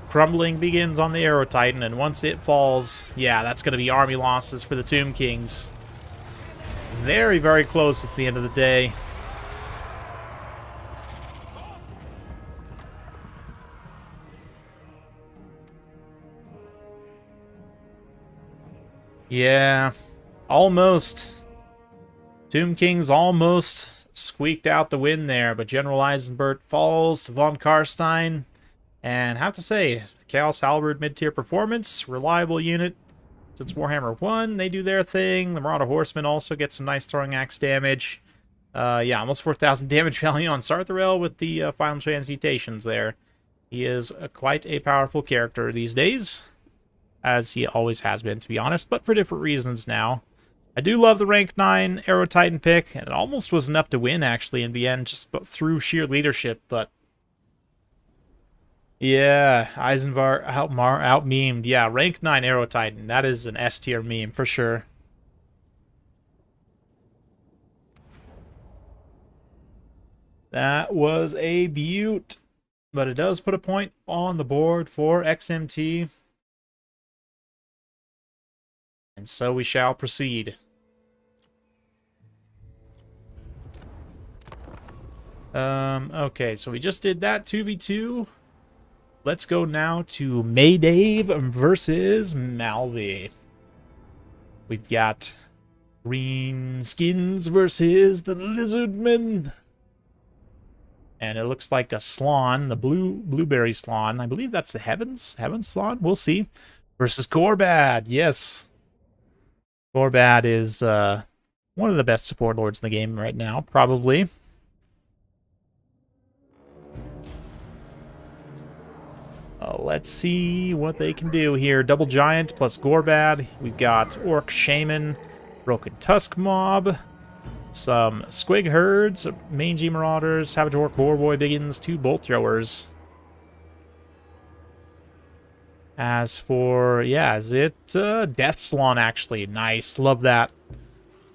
Crumbling begins on the Arrow Titan, and once it falls, yeah, that's going to be army losses for the Tomb Kings. Very, very close at the end of the day. Yeah, almost. Tomb Kings almost squeaked out the win there, but General Eisenbert falls to von Karstein. And I have to say, Chaos Halberd mid-tier performance, reliable unit. Since Warhammer 1, they do their thing. The Marauder Horsemen also get some nice throwing axe damage. Yeah, almost 4,000 damage value on Sarthrel with the Final Transmutations there. He is quite a powerful character these days, as he always has been, to be honest, but for different reasons now. I do love the rank 9 Arrow Titan pick, and it almost was enough to win, actually, in the end, just through sheer leadership, but yeah, Eisenbar out-memed. Yeah, rank 9 Arrow Titan. That is an S-tier meme, for sure. That was a beaut. But it does put a point on the board for XMT. And so we shall proceed. Okay, so we just did that 2v2. Let's go now to Maydave versus Malvi. We've got Greenskins versus the Lizardmen. And it looks like a Slan, the blueberry Slan. I believe that's the Heavens Slan. We'll see. Versus Gorbad. Yes. Gorbad is one of the best support lords in the game right now, probably. Let's see what they can do here. Double Giant plus Gorbad. We've got Orc Shaman, Broken Tusk Mob, some Squig Herds, Mangy Marauders, Savage Orc, Boar Boy Biggins, 2 Bolt Throwers. As for, yeah, is it Death Slan, actually? Nice, love that.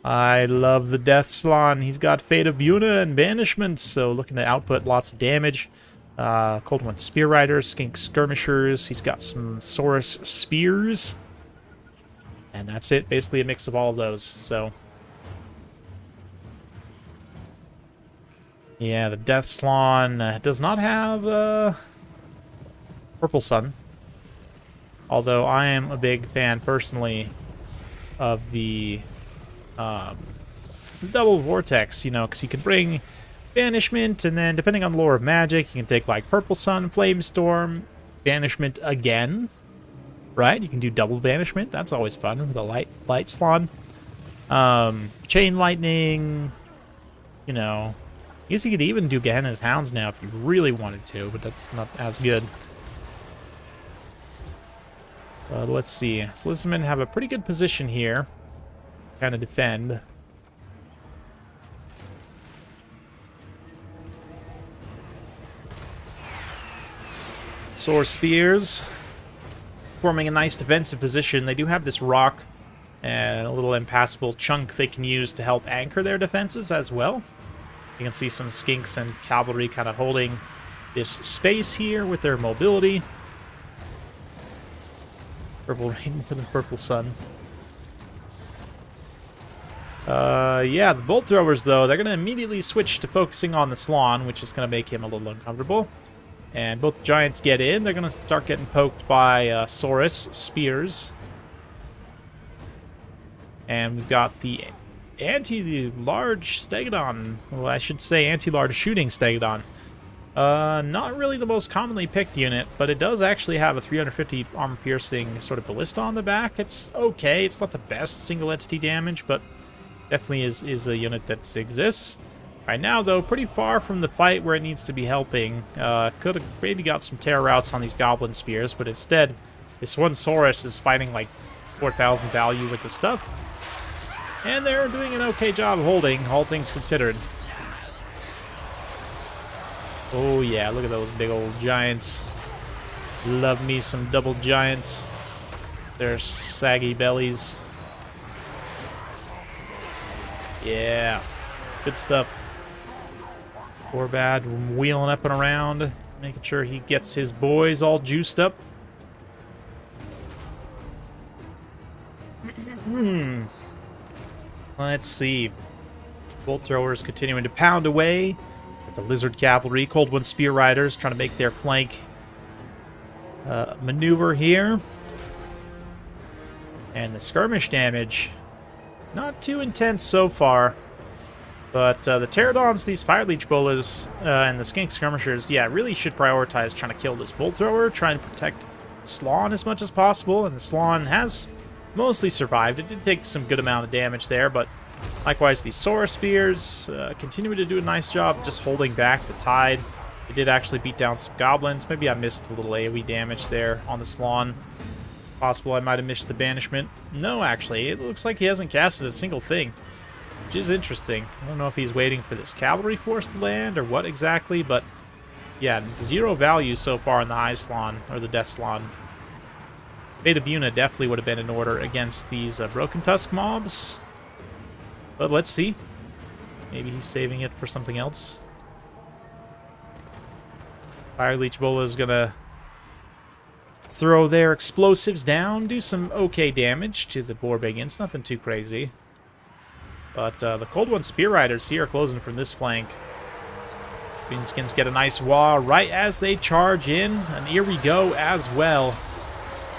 I love the Death Slan. He's got Fate of Buna and Banishment, so looking to output lots of damage. Cold One Spear Riders, Skink Skirmishers. He's got some Saurus Spears. And that's it, basically a mix of all of those, so. Yeah, the Death Slan does not have Purple Sun. Although I am a big fan, personally, of the double Vortex, you know, because you can bring Banishment, and then, depending on the lore of magic, you can take, like, Purple Sun, Flame Storm, Banishment again, right? You can do double Banishment. That's always fun with a light Slan. Chain Lightning, you know. I guess you could even do Gehenna's Hounds now if you really wanted to, but that's not as good. Let's see. So Lizardmen have a pretty good position here. Kind of defend. Soar Spears. Forming a nice defensive position. They do have this rock and a little impassable chunk they can use to help anchor their defenses as well. You can see some Skinks and Cavalry kind of holding this space here with their mobility. Purple Rain for the Purple Sun. Yeah, the Bolt Throwers, though, they're going to immediately switch to focusing on the Slan, which is going to make him a little uncomfortable. And both the Giants get in. They're going to start getting poked by Saurus Spears. And we've got the anti-large Stegodon. Well, I should say anti-large shooting Stegodon. Not really the most commonly picked unit, but it does actually have a 350 armor-piercing sort of ballista on the back. It's okay. It's not the best single-entity damage, but definitely is a unit that exists. Right now, though, pretty far from the fight where it needs to be helping. Could have maybe got some terror routes on these Goblin Spears, but instead, this one Saurus is fighting like 4,000 value with the stuff. And they're doing an okay job of holding, all things considered. Oh yeah, look at those big old giants. Love me some double giants. Their saggy bellies. Yeah, good stuff. Gorbad wheeling up and around, making sure he gets his boys all juiced up. Let's see. Bolt Throwers continuing to pound away. The Lizard Cavalry, Cold One Spear Riders trying to make their flank maneuver here. And the skirmish damage, not too intense so far. But the Pterodons, these Fire Leech Bolas, and the Skink Skirmishers, yeah, really should prioritize trying to kill this Bolt Thrower, trying to protect Slan as much as possible. And the Slan has mostly survived. It did take some good amount of damage there, but likewise, these Saurus Spears continuing to do a nice job just holding back the tide. They did actually beat down some goblins. Maybe I missed a little AoE damage there on the Slan. Possible I might have missed the banishment. No, actually, it looks like he hasn't casted a single thing, which is interesting. I don't know if he's waiting for this cavalry force to land or what exactly, but yeah, 0 value so far in the Eye Slan, or the Death Slan. Fate of Buna definitely would have been in order against these Broken Tusk mobs. But let's see. Maybe he's saving it for something else. Fire Leech Bola is going to throw their explosives down, do some okay damage to the Boar Biggins. Nothing too crazy. But the Cold One Spear Riders here are closing from this flank. Greenskins get a nice wall right as they charge in. And here we go as well.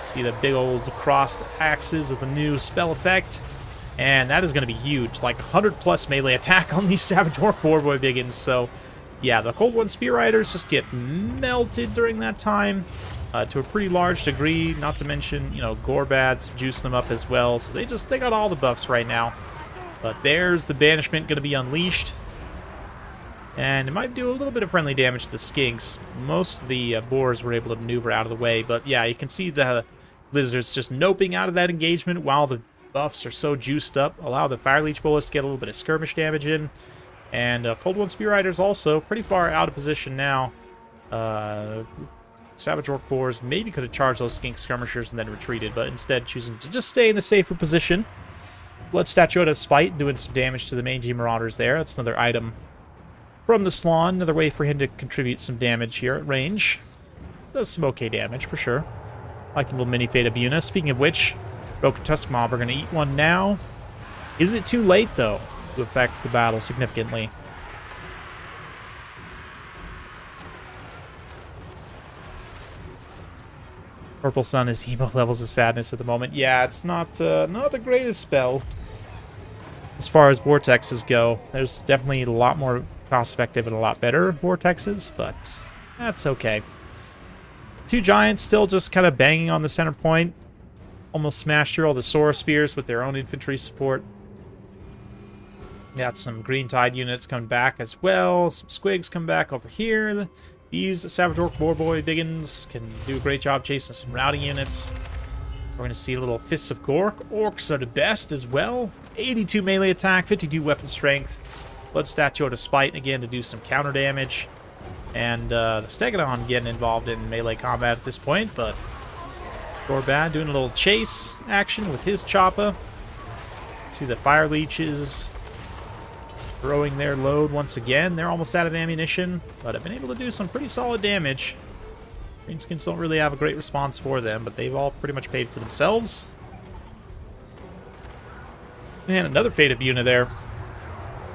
See the big old crossed axes of the new spell effect. And that is going to be huge. Like 100+ melee attack on these Savage Orc Boar Boy Biggins. So, yeah, the Cold One Spear Riders just get melted during that time. To a pretty large degree. Not to mention, you know, Gorbad's juicing them up as well. So they got all the buffs right now. But there's the Banishment going to be unleashed. And it might do a little bit of friendly damage to the Skinks. Most of the boars were able to maneuver out of the way. But yeah, you can see the Lizards just noping out of that engagement while the buffs are so juiced up. Allow the Fire Leech Bullets to get a little bit of skirmish damage in. And Cold One Spear Riders also pretty far out of position now. Savage Orc Boars maybe could have charged those Skink Skirmishers and then retreated, but instead choosing to just stay in the safer position. Blood Statuette of Spite doing some damage to the Mangy Marauders there. That's another item from the Slawn. Another way for him to contribute some damage here at range. Does some okay damage for sure. Like the little mini Fate of Buna. Speaking of which, Broken Tusk Mob are going to eat one now. Is it too late, though, to affect the battle significantly? Purple Sun is emo levels of sadness at the moment. Yeah, it's not the greatest spell as far as vortexes go. There's definitely a lot more cost-effective and a lot better vortexes, but that's okay. Two Giants still just kind of banging on the center point. Almost smashed through all the Sora Spears with their own infantry support. Got some Green Tide units coming back as well. Some Squigs come back over here. These Savage Orc Boar Boy Biggins can do a great job chasing some routing units. We're going to see a little Fists of Gork. Orcs are the best as well. 82 melee attack, 52 weapon strength. Blood Statuette of Spite again to do some counter damage. And the Stegodon getting involved in melee combat at this point, but Gorbad doing a little chase action with his Choppa. See the Fire Leeches throwing their load once again. They're almost out of ammunition, but have been able to do some pretty solid damage. Greenskins don't really have a great response for them, but they've all pretty much paid for themselves. And another Fate of Buna there.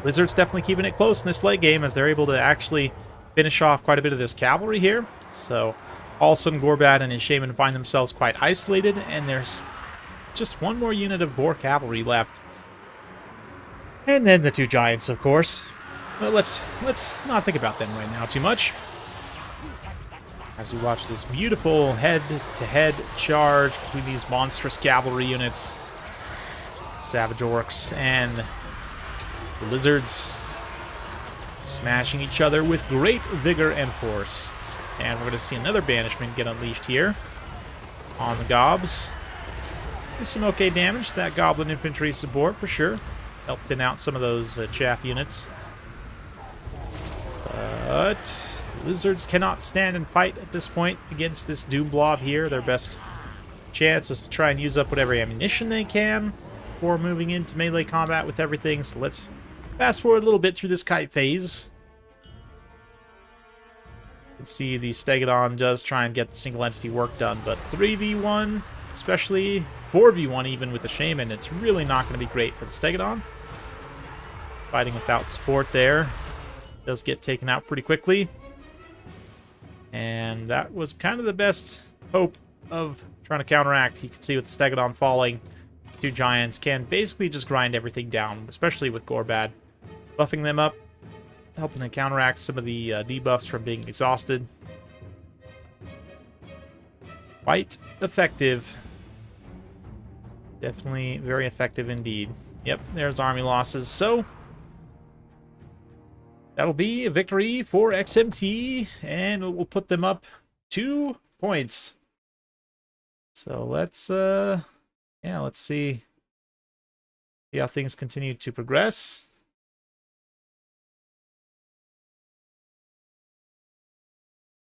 Lizards definitely keeping it close in this late game as they're able to actually finish off quite a bit of this cavalry here. So all of a sudden Gorbad and his Shaman find themselves quite isolated, and there's just one more unit of Boar cavalry left. And then the two Giants, of course. But let's not think about them right now too much. As we watch this beautiful head-to-head charge between these monstrous cavalry units. Savage Orcs and the Lizards smashing each other with great vigor and force. And we're going to see another Banishment get unleashed here on the Gobs. Do some okay damage to that Goblin infantry support for sure. Help thin out some of those chaff units. But Lizards cannot stand and fight at this point against this Doom Blob here. Their best chance is to try and use up whatever ammunition they can before moving into melee combat with everything. So let's fast forward a little bit through this kite phase. You can see the Stegodon does try and get the single entity work done, but 3v1, especially 4v1 even with the Shaman, it's really not going to be great for the Stegodon. Fighting without support there. Does get taken out pretty quickly. And that was kind of the best hope of trying to counteract. You can see with the Stegodon falling, two Giants can basically just grind everything down, especially with Gorbad. Buffing them up, helping to counteract some of the debuffs from being exhausted. Quite effective. Definitely very effective indeed. Yep, there's army losses. So that'll be a victory for XMT, and we'll put them up 2 points. So let's see how things continue to progress.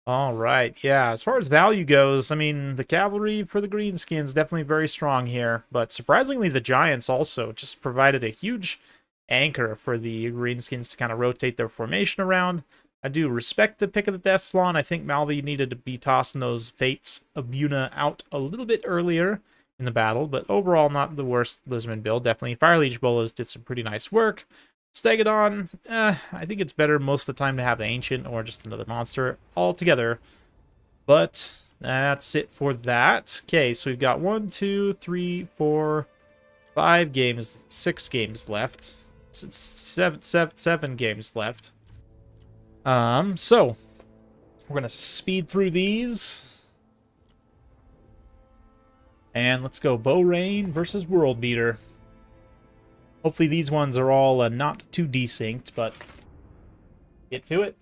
All right, yeah, as far as value goes, I mean, the cavalry for the Greenskins definitely very strong here, but surprisingly the Giants also just provided a huge anchor for the Greenskins to kind of rotate their formation around. I do respect the pick of the Deathslawn. I think Malvi needed to be tossing those Fates of Buna out a little bit earlier in the battle, but overall not the worst Lizardmen build. Definitely Fire Leech Bolas did some pretty nice work. Stegodon, I think it's better most of the time to have the Ancient or just another monster altogether. But that's it for that. Okay, so we've got 1, 2, 3, 4, 5 games, 6 games left. Seven games left. So we're gonna speed through these. And let's go Bow Rain versus World Beater. Hopefully these ones are all not too desynced, but get to it.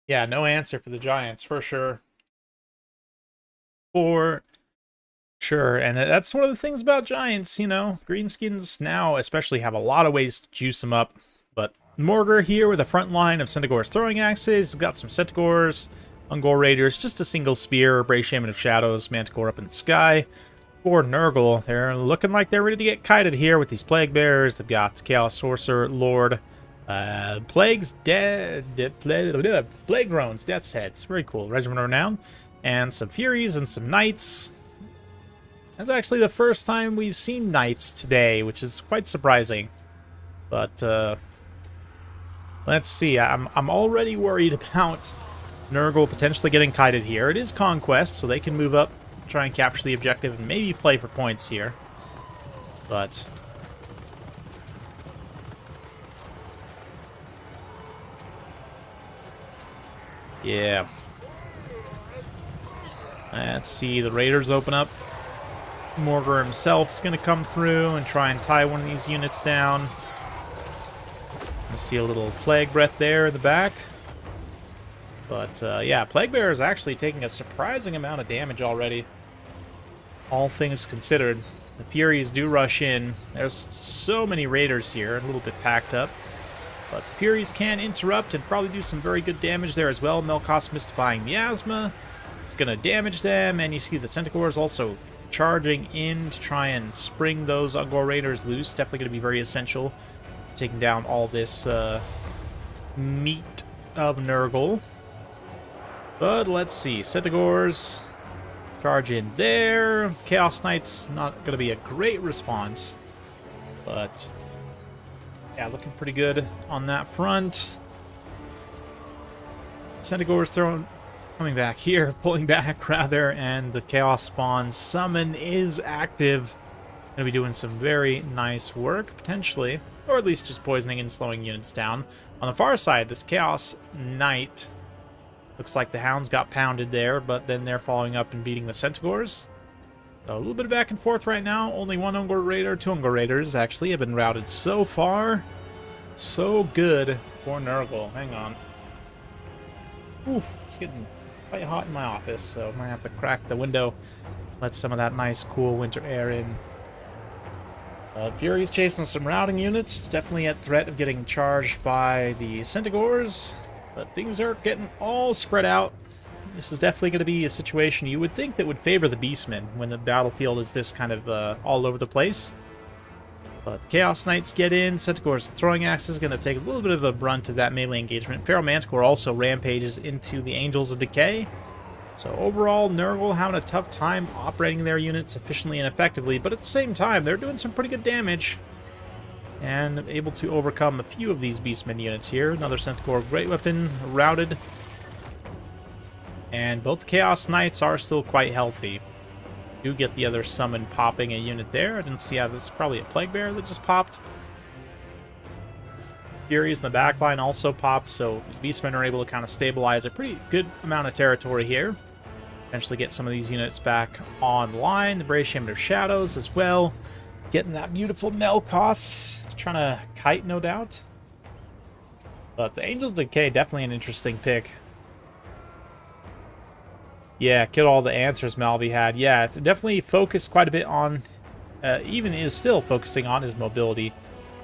Yeah, no answer for the Giants, for sure. For sure, and that's one of the things about Giants, you know. Greenskins now especially have a lot of ways to juice them up, but Morgar here with a front line of Centaur's throwing axes. Got some Centaurs, Ungor Raiders, just a single spear, Brave Shaman of Shadows, Manticore up in the sky. For Nurgle, they're looking like they're ready to get kited here with these Plague Bearers. They've got Chaos Sorcerer, Lord, Plagues, Plague Groans, Death's Heads. Very cool. Regiment of Renown. And some Furies and some Knights. That's actually the first time we've seen Knights today, which is quite surprising. But, let's see. I'm already worried about Nurgle potentially getting kited here. It is Conquest, so they can move up, try and capture the objective, and maybe play for points here. But yeah. Let's see. The Raiders open up. Morgar himself is going to come through and try and tie one of these units down. You see a little Plague Breath there in the back. But, yeah, Plague Bearer is actually taking a surprising amount of damage already. All things considered. The Furies do rush in. There's so many Raiders here, a little bit packed up. But the Furies can interrupt and probably do some very good damage there as well. Melkos Mystifying Miasma. It's going to damage them, and you see the Centaurs also charging in to try and spring those Ungor Raiders loose. Definitely going to be very essential. Taking down all this meat of Nurgle. But let's see. Centaurs charge in there. Chaos Knights, not going to be a great response. But yeah, looking pretty good on that front. Centaurs coming back here, pulling back rather, and the Chaos Spawn summon is active. Going to be doing some very nice work, potentially. Or at least just poisoning and slowing units down. On the far side, this Chaos Knight. Looks like the Hounds got pounded there, but then they're following up and beating the Centaurs. So a little bit of back and forth right now. Only one Ungor Raider, 2 Ungor Raiders actually have been routed so far. So good for Nurgle. Hang on. Oof, it's getting quite hot in my office, so I might have to crack the window. Let some of that nice, cool winter air in. Fury's chasing some routing units. It's definitely at threat of getting charged by the Centaurs. But things are getting all spread out. This is definitely going to be a situation you would think that would favor the Beastmen when the battlefield is this kind of all over the place. But the Chaos Knights get in. Centaur's throwing axe is going to take a little bit of a brunt of that melee engagement. Feral Manticore also rampages into the Angels of Decay. So overall, Nurgle having a tough time operating their units efficiently and effectively, but at the same time, they're doing some pretty good damage. And able to overcome a few of these Beastmen units here. Another Centaur Great Weapon routed. And both Chaos Knights are still quite healthy. Do get the other summon popping a unit there. I didn't see how this is probably a Plague Bearer that just popped. Furies in the backline also popped, so Beastmen are able to kind of stabilize a pretty good amount of territory here. Eventually get some of these units back online. The Brave Shaman of Shadows as well. Getting that beautiful Melkos. Trying to kite, no doubt. But the Angels of Decay, definitely an interesting pick. Yeah, kill all the answers Malvi had. Yeah, it's definitely focused quite a bit on, even is still focusing on his mobility.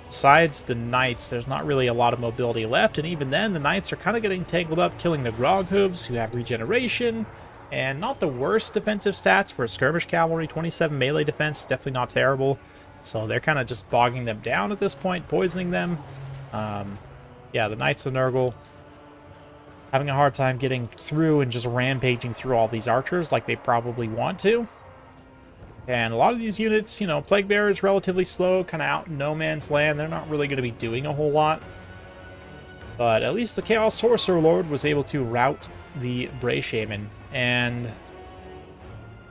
Besides the Knights, there's not really a lot of mobility left, and even then, the Knights are kind of getting tangled up, killing the Grog Hooves, who have regeneration. And not the worst defensive stats for skirmish cavalry. 27 melee defense, definitely not terrible. So they're kind of just bogging them down at this point, poisoning them. Yeah, the Knights of Nurgle having a hard time getting through and just rampaging through all these archers like they probably want to. And a lot of these units, you know, Plague Bearer is relatively slow, kind of out in no man's land. They're not really going to be doing a whole lot. But at least the Chaos Sorcerer Lord was able to rout the Bray Shaman. And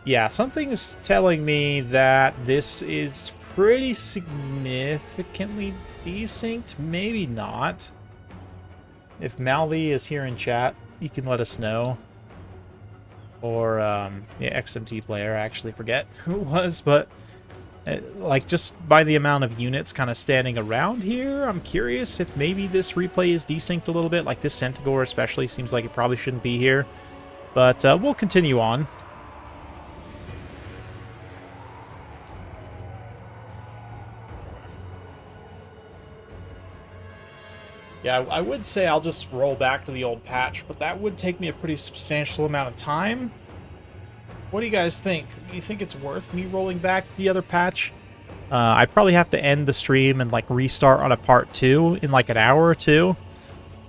yeah, something's telling me that this is pretty significantly desynced. Maybe not. If Malvi is here in chat, you can let us know. Or, yeah, XMT player, I actually forget who it was, but, like, just by the amount of units kind of standing around here, I'm curious if maybe this replay is desynced a little bit. Like, this Centaur especially seems like it probably shouldn't be here. But, we'll continue on. Yeah, I would say I'll just roll back to the old patch, but that would take me a pretty substantial amount of time. What do you guys think? Do you think it's worth me rolling back to the other patch? I'd probably have to end the stream and, like, restart on a part 2 in, like, an hour or two.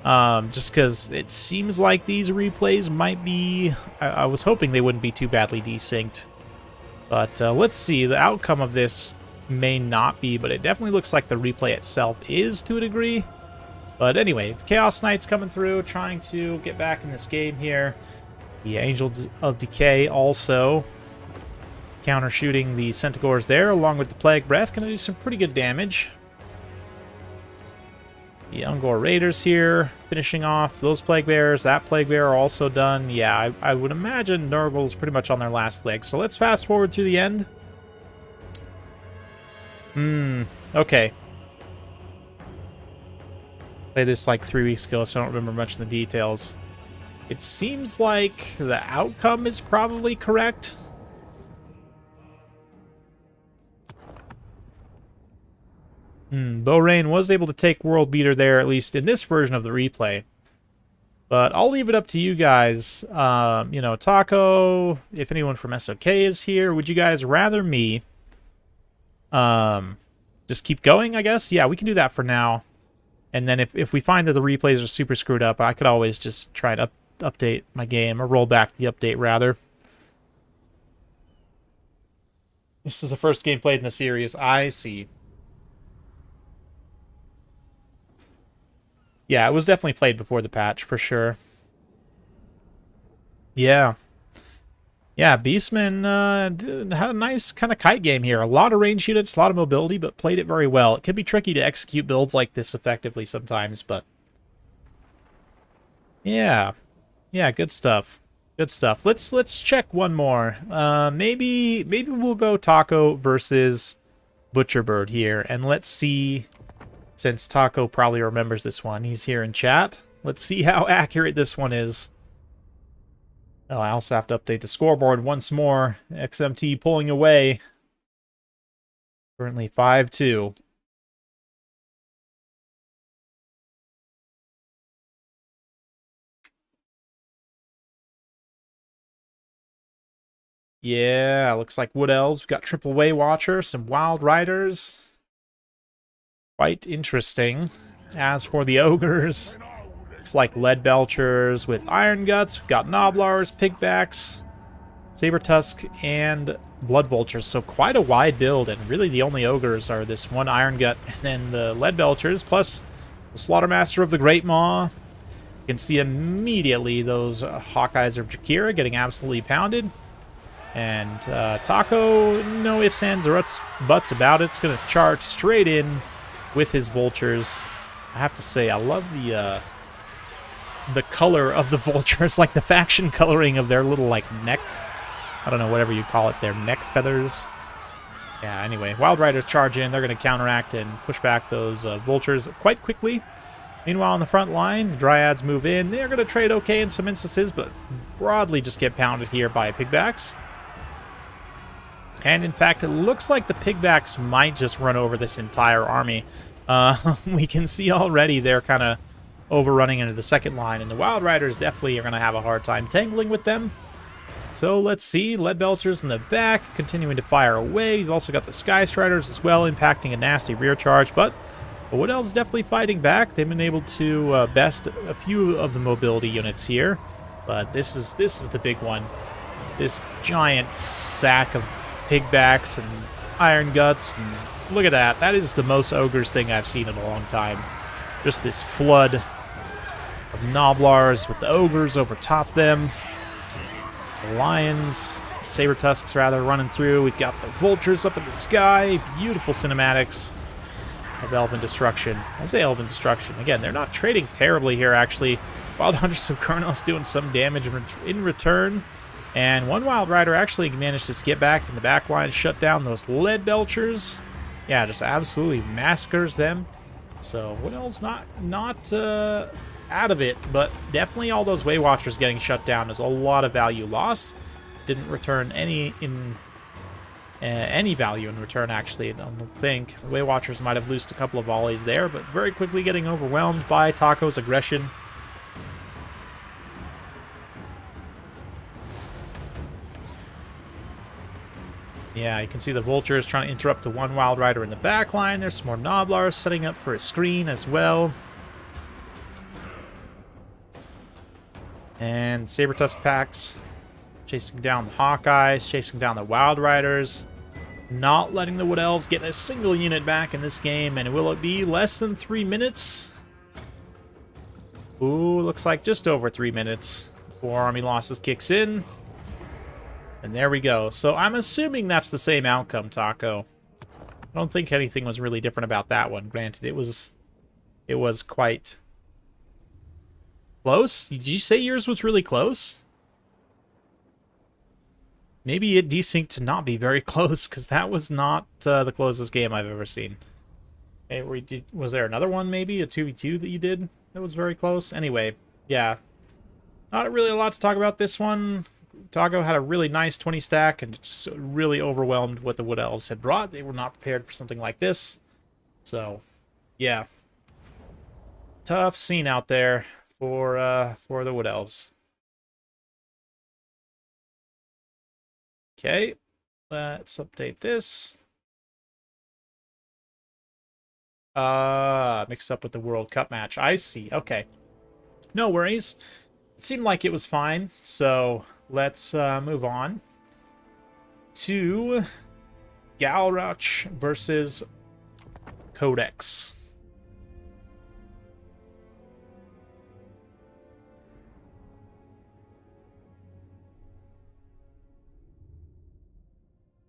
Just because it seems like these replays might be... I was hoping they wouldn't be too badly desynced. But let's see. The outcome of this may not be, but it definitely looks like the replay itself is to a degree. But anyway, the Chaos Knights coming through, trying to get back in this game here. The Angels of Decay also counter-shooting the Centaurs there, along with the Plague Breath. Going to do some pretty good damage. The Ungor Raiders here, finishing off those Plague Bearers. That Plague Bearer also done. Yeah, I would imagine Nurgle's pretty much on their last leg. So let's fast forward to the end. Okay. Played this like 3 weeks ago, so I don't remember much of the details. It seems like the outcome is probably correct. Beaurain was able to take World Beater there, at least in this version of the replay. But I'll leave it up to you guys. You know, Taco, if anyone from SOK is here, would you guys rather me just keep going, I guess? Yeah, we can do that for now. And then if we find that the replays are super screwed up, I could always just try to update my game, or roll back the update, rather. This is the first game played in the series. I see. Yeah, it was definitely played before the patch, for sure. Yeah. Yeah, Beastmen had a nice kind of kite game here. A lot of range units, a lot of mobility, but played it very well. It can be tricky to execute builds like this effectively sometimes, but... Yeah. Yeah, good stuff. Good stuff. Let's check one more. Maybe we'll go Taco versus Butcherbird here, and let's see... Since Taco probably remembers this one, he's here in chat. Let's see how accurate this one is. Oh, I also have to update the scoreboard once more. XMT pulling away. Currently 5-2. Yeah, looks like Wood Elves. We've got Triple Way Watcher, some Wild Riders. Quite interesting. As for the Ogres, looks like Lead Belchers with Iron Guts. We've got Noblars, Pigbacks, Saber Tusk, and Blood Vultures. So quite a wide build, and really the only Ogres are this one Iron Gut and then the Lead Belchers, plus the Slaughtermaster of the Great Maw. You can see immediately those Hawkeyes of Jakira getting absolutely pounded. And Taco, no ifs, ands, or buts about it. It's going to charge straight in with his vultures. I have to say, I love the color of the vultures, like the faction coloring of their little, like, neck. I don't know, whatever you call it, their neck feathers. Yeah, anyway, Wild Riders charge in. They're going to counteract and push back those vultures quite quickly. Meanwhile, on the front line, the Dryads move in. They're going to trade okay in some instances, but broadly just get pounded here by Pigbacks. And in fact, it looks like the Pigbacks might just run over this entire army. We can see already they're kind of overrunning into the second line, and the Wild Riders definitely are going to have a hard time tangling with them. So let's see, Lead Belchers in the back, continuing to fire away. You've also got the Sky Striders as well, impacting a nasty rear charge, but the Wood Elves definitely fighting back. They've been able to best a few of the mobility units here, but this is the big one. This giant sack of pigbacks and iron guts, and look at that. That is the most Ogres thing I've seen in a long time. Just this flood of Gnoblars with the Ogres over top them. The Lions, Saber Tusks rather, running through. We've got the Vultures up in the sky. Beautiful cinematics of Elven Destruction. I say Elven Destruction. Again, they're not trading terribly here, actually. Wild Hunters of Kurnos doing some damage in return. And one Wild Rider actually managed to get back in the back line, shut down those Lead Belchers. Yeah, just absolutely massacres them. So, Wood Elves not out of it, but definitely all those Way Watchers getting shut down is a lot of value lost. Didn't return any value in return, actually. I don't think. The Way Watchers might have loosed a couple of volleys there, but very quickly getting overwhelmed by Taco's aggression. Yeah, you can see the Vultures trying to interrupt the one Wild Rider in the back line. There's some more Gnoblars setting up for a screen as well. And Saber Tusk packs chasing down the Hawkeyes, chasing down the Wild Riders. Not letting the Wood Elves get a single unit back in this game. And will it be less than 3 minutes? Ooh, looks like just over 3 minutes before Army Losses kicks in. And there we go. So I'm assuming that's the same outcome, Taco. I don't think anything was really different about that one. Granted, it was quite close. Did you say yours was really close? Maybe it desynced to not be very close, because that was not the closest game I've ever seen. Hey, was there another one, maybe? A 2v2 that you did that was very close? Anyway, yeah. Not really a lot to talk about this one. Taco had a really nice 20 stack and just really overwhelmed what the Wood Elves had brought. They were not prepared for something like this. So, yeah. Tough scene out there for the Wood Elves. Okay, let's update this. Mixed up with the World Cup match. I see. Okay. No worries. It seemed like it was fine, so let's move on to Galrach versus Codex.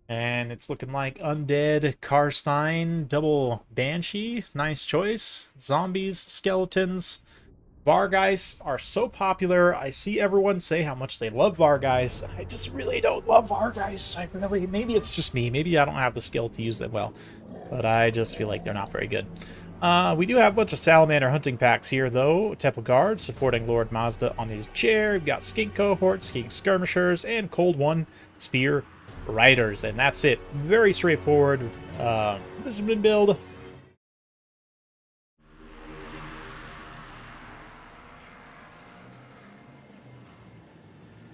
And it's looking like Undead, Karstein, double Banshee. Nice choice. Zombies, skeletons. Vargeist are so popular. I see everyone say how much they love Vargeist. I just really don't love Vargeist. Maybe it's just me. Maybe I don't have the skill to use them well. But I just feel like they're not very good. We do have a bunch of Salamander hunting packs here, though. Temple Guard supporting Lord Mazda on his chair. We've got Skink Cohorts, Skink Skirmishers, and Cold One Spear Riders. And that's it. Very straightforward. Lizardmen build.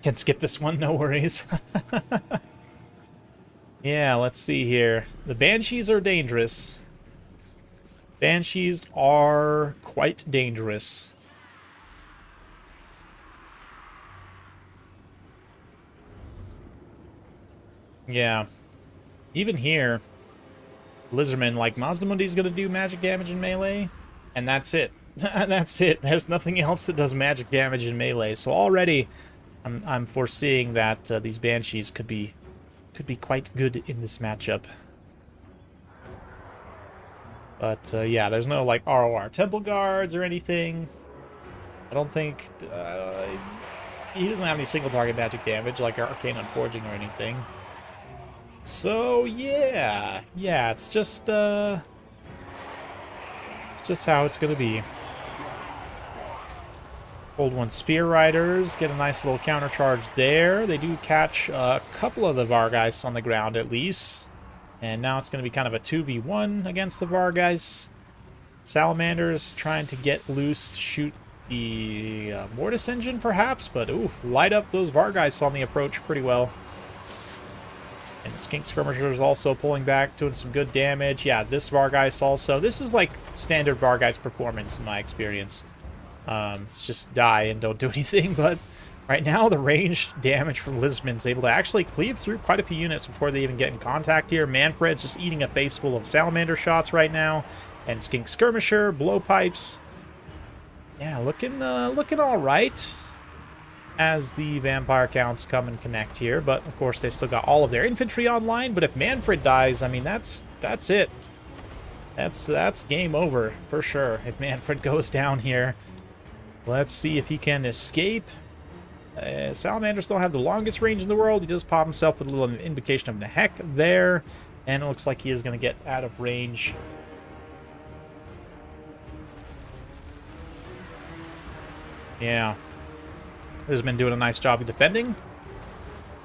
Can skip this one, no worries. Yeah, let's see here. The Banshees are dangerous. Banshees are quite dangerous. Yeah. Even here, Lizardmen, like, Mazdamundi's gonna do magic damage in melee, and that's it. That's it. There's nothing else that does magic damage in melee. So already, I'm foreseeing that these Banshees could be quite good in this matchup. But yeah, there's no like ROR Temple Guards or anything. I don't think he doesn't have any single target magic damage like Arcane Unforging or anything. So yeah, it's just how it's gonna be. Cold One Spear Riders get a nice little counter charge there. They do catch a couple of the Vargeists on the ground at least. And now it's going to be kind of a 2v1 against the Vargeists. Salamanders trying to get loose to shoot the Mortis engine, perhaps, but ooh, light up those Vargeists on the approach pretty well. And the Skink Skirmishers also pulling back, doing some good damage. Yeah, this Vargeist also. This is like standard Vargeist performance in my experience. It's just die and don't do anything, but right now the ranged damage from Lizardmen is able to actually cleave through quite a few units before they even get in contact here. Manfred's just eating a face full of Salamander shots right now. And Skink Skirmisher, Blowpipes. Yeah, looking all right as the vampire counts come and connect here. But, of course, they've still got all of their infantry online. But if Manfred dies, I mean, that's it. That's game over, for sure, if Manfred goes down here. Let's see if he can escape. Salamanders don't have the longest range in the world. He does pop himself with a little invocation of Nehek there. And it looks like he is going to get out of range. Yeah. Lizardmen doing a nice job of defending.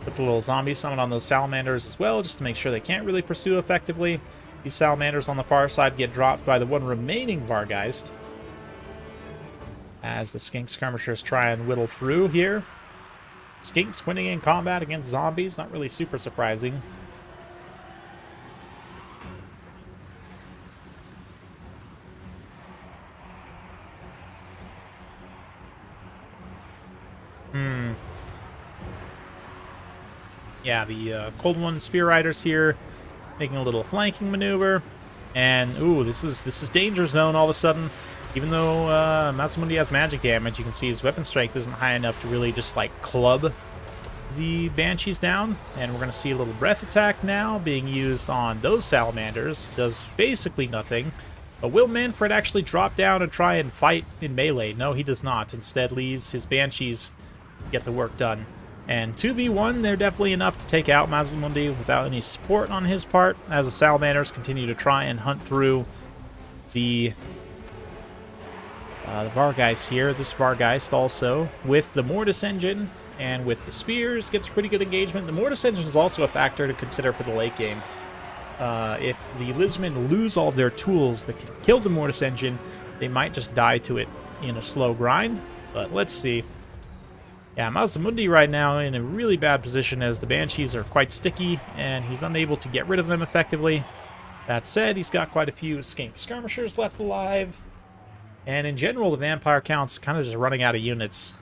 Put the little zombie summon on those salamanders as well, just to make sure they can't really pursue effectively. These salamanders on the far side get dropped by the one remaining Vargeist. As the Skink Skirmishers try and whittle through here. Skinks winning in combat against zombies, not really super surprising. Yeah, the Cold One Spear Riders here making a little flanking maneuver. And, ooh, this is danger zone all of a sudden. Even though Masamundi has magic damage, you can see his weapon strength isn't high enough to really just, like, club the Banshees down. And we're going to see a little breath attack now being used on those salamanders. Does basically nothing. But will Manfred actually drop down and try and fight in melee? No, he does not. Instead leaves his Banshees to get the work done. And 2v1, they're definitely enough to take out Masamundi without any support on his part, as the salamanders continue to try and hunt through the Vargeist here. This Vargeist also, with the Mortis engine and with the spears, gets pretty good engagement. The Mortis engine is also a factor to consider for the late game. If the Lizardmen lose all of their tools that can kill the Mortis engine, they might just die to it in a slow grind. But let's see. Yeah, Masamundi right now in a really bad position as the Banshees are quite sticky and he's unable to get rid of them effectively. That said, he's got quite a few Skink Skirmishers left alive. And in general, the vampire count's kind of just running out of units.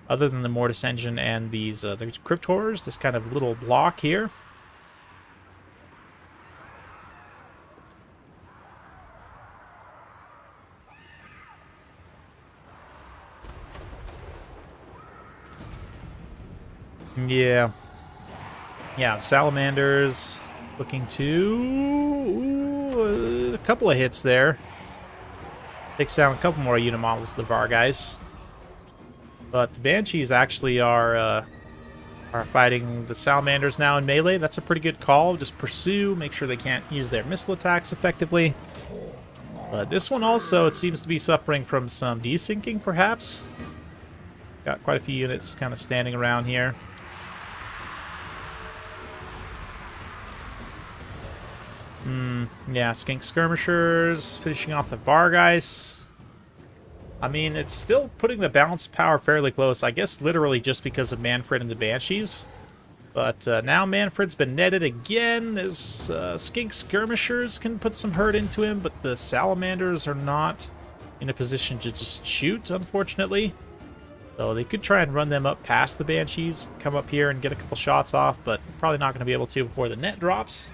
Other than the Mortis engine and these the Crypt Horrors, this kind of little block here. Yeah, salamanders looking to... a couple of hits there. Takes down a couple more unit models of the Vargeist. But the Banshees actually are fighting the salamanders now in melee. That's a pretty good call. Just pursue, make sure they can't use their missile attacks effectively. But this one also, it seems to be suffering from some desyncing, perhaps. Got quite a few units kind of standing around here. Yeah, Skink Skirmishers finishing off the Vargeists. I mean, it's still putting the balance of power fairly close. I guess literally just because of Manfred and the Banshees. But now Manfred's been netted again. There's Skink Skirmishers can put some hurt into him, but the Salamanders are not in a position to just shoot, unfortunately. So they could try and run them up past the Banshees, come up here and get a couple shots off, but probably not going to be able to before the net drops.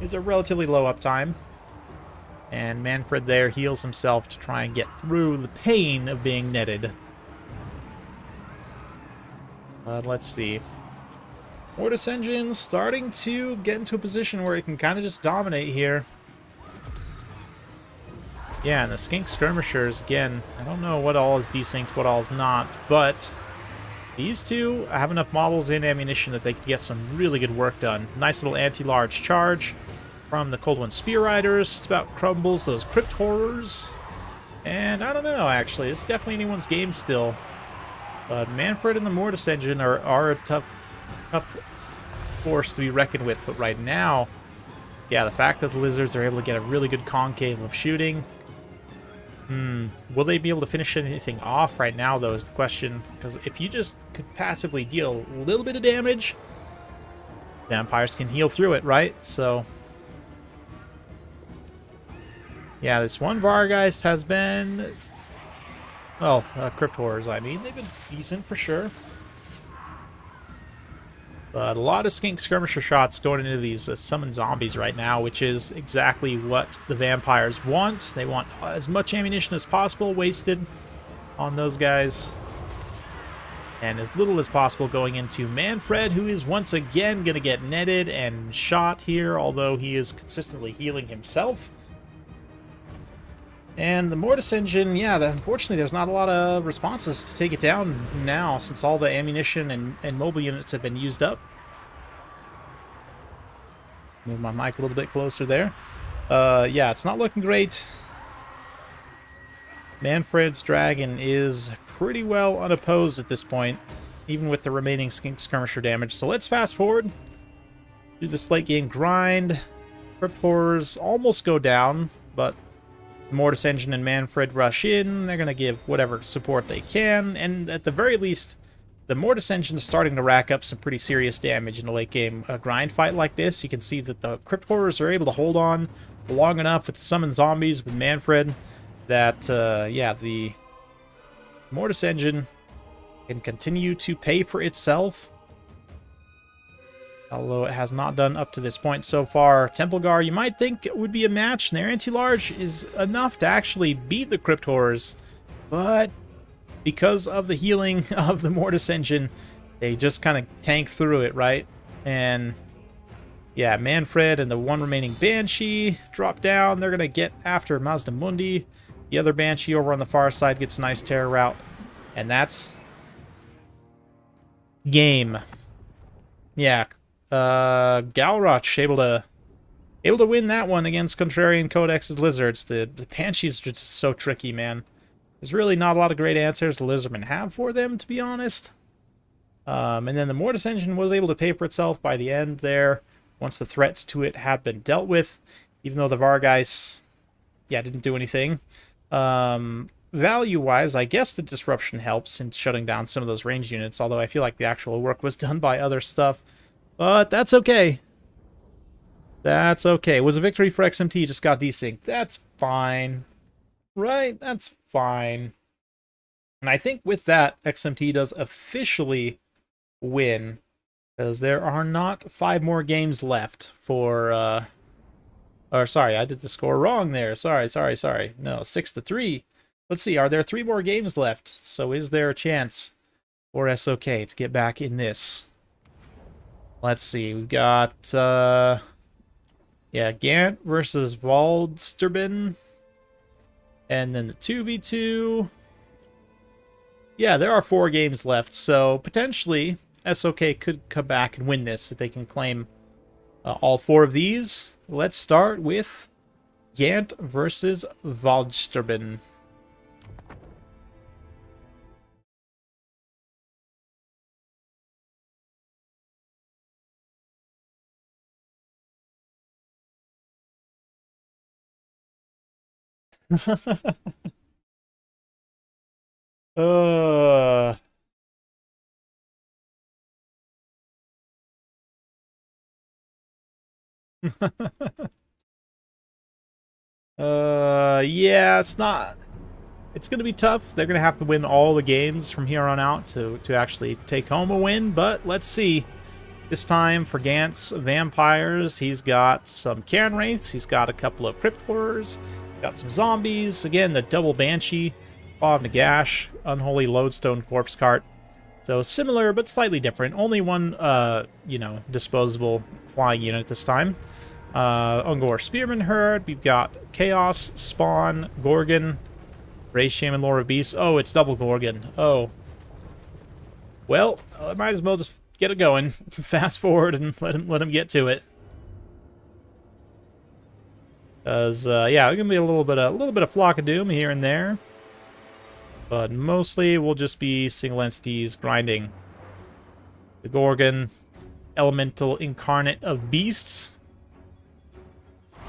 Is a relatively low uptime. And Manfred there heals himself to try and get through the pain of being netted. Let's see. Mortis engine starting to get into a position where it can kind of just dominate here. Yeah, and the Skink Skirmishers, again, I don't know what all is desynced, what all is not, but these two have enough models and ammunition that they can get some really good work done. Nice little anti-large charge from the Cold One Spear Riders. Just about crumbles those Crypt Horrors. And I don't know, actually. It's definitely anyone's game still. But Manfred and the Mortis engine are a tough force to be reckoned with. But right now, yeah, the fact that the Lizards are able to get a really good concave of shooting Will they be able to finish anything off right now, though, is the question. Because if you just could passively deal a little bit of damage, vampires can heal through it, right? So, yeah, this one Vargeist has been, well, Crypt Horrors, I mean, they've been decent for sure. But a lot of skink skirmisher shots going into these summoned zombies right now, which is exactly what the vampires want. They want as much ammunition as possible wasted on those guys, and as little as possible going into Manfred, who is once again going to get netted and shot here, although he is consistently healing himself. And the Mortis Engine, yeah, unfortunately there's not a lot of responses to take it down now, since all the ammunition and mobile units have been used up. Move my mic a little bit closer there. Yeah, it's not looking great. Manfred's dragon is pretty well unopposed at this point, even with the remaining skink skirmisher damage. So let's fast forward, do this late game grind. Crypt Horrors almost go down, but Mortis Engine and Manfred rush in. They're going to give whatever support they can, and at the very least, the Mortis Engine is starting to rack up some pretty serious damage in a late game grind fight like this. You can see that the Crypt Horrors are able to hold on long enough with the summoned zombies with Manfred that, yeah, the Mortis Engine can continue to pay for itself, although it has not done up to this point so far. Templegar, you might think it would be a match, and their anti-large is enough to actually beat the Crypt Horrors, but because of the healing of the Mortis Engine, they just kind of tank through it, right? And yeah, Manfred and the one remaining Banshee drop down. They're going to get after Mazda Mundi. The other Banshee over on the far side gets a nice terror route, and that's game. Yeah, Galroch able to win that one against Contrarian Codex's Lizards. The Banshees are just so tricky, man. There's really not a lot of great answers the Lizardmen have for them, to be honest. And then the Mortis Engine was able to pay for itself by the end there, once the threats to it had been dealt with, even though the Vargeist, yeah, didn't do anything. Value-wise, I guess the Disruption helps in shutting down some of those range units, although I feel like the actual work was done by other stuff. But that's okay. That's okay. It was a victory for XMT, just got desynced. That's fine. Right? That's fine. And I think with that, XMT does officially win, because there are not 5 more games left for, or sorry, I did the score wrong there. Sorry. No, 6-3. Let's see, are there 3 more games left? So is there a chance for SOK to get back in this? Let's see, we've got, yeah, Gant versus Waldsterben. And then the 2v2. Yeah, there are 4 games left, so potentially SOK could come back and win this if they can claim all 4 of these. Let's start with Gant versus Waldsterben. uh yeah, it's gonna be tough. They're gonna have to win all the games from here on out to actually take home a win, but let's see. This time for Gant's Vampires, he's got some Cairn Wraiths, he's got a couple of Crypt Horrors, got some zombies, again the double Banshee, Paw of Nagash, Unholy Lodestone Corpse Cart. So similar but slightly different. Only one you know, disposable flying unit this time. Ungor Spearman Herd, we've got Chaos, Spawn, Gorgon, Ray Shaman, Lore of Beasts. Oh, it's double Gorgon. Oh. Well, I might as well just get it going. Fast forward and let him get to it. Cause yeah, it's gonna be a little bit of Flock of Doom here and there, but mostly we'll just be single entities grinding the Gorgon, elemental incarnate of beasts,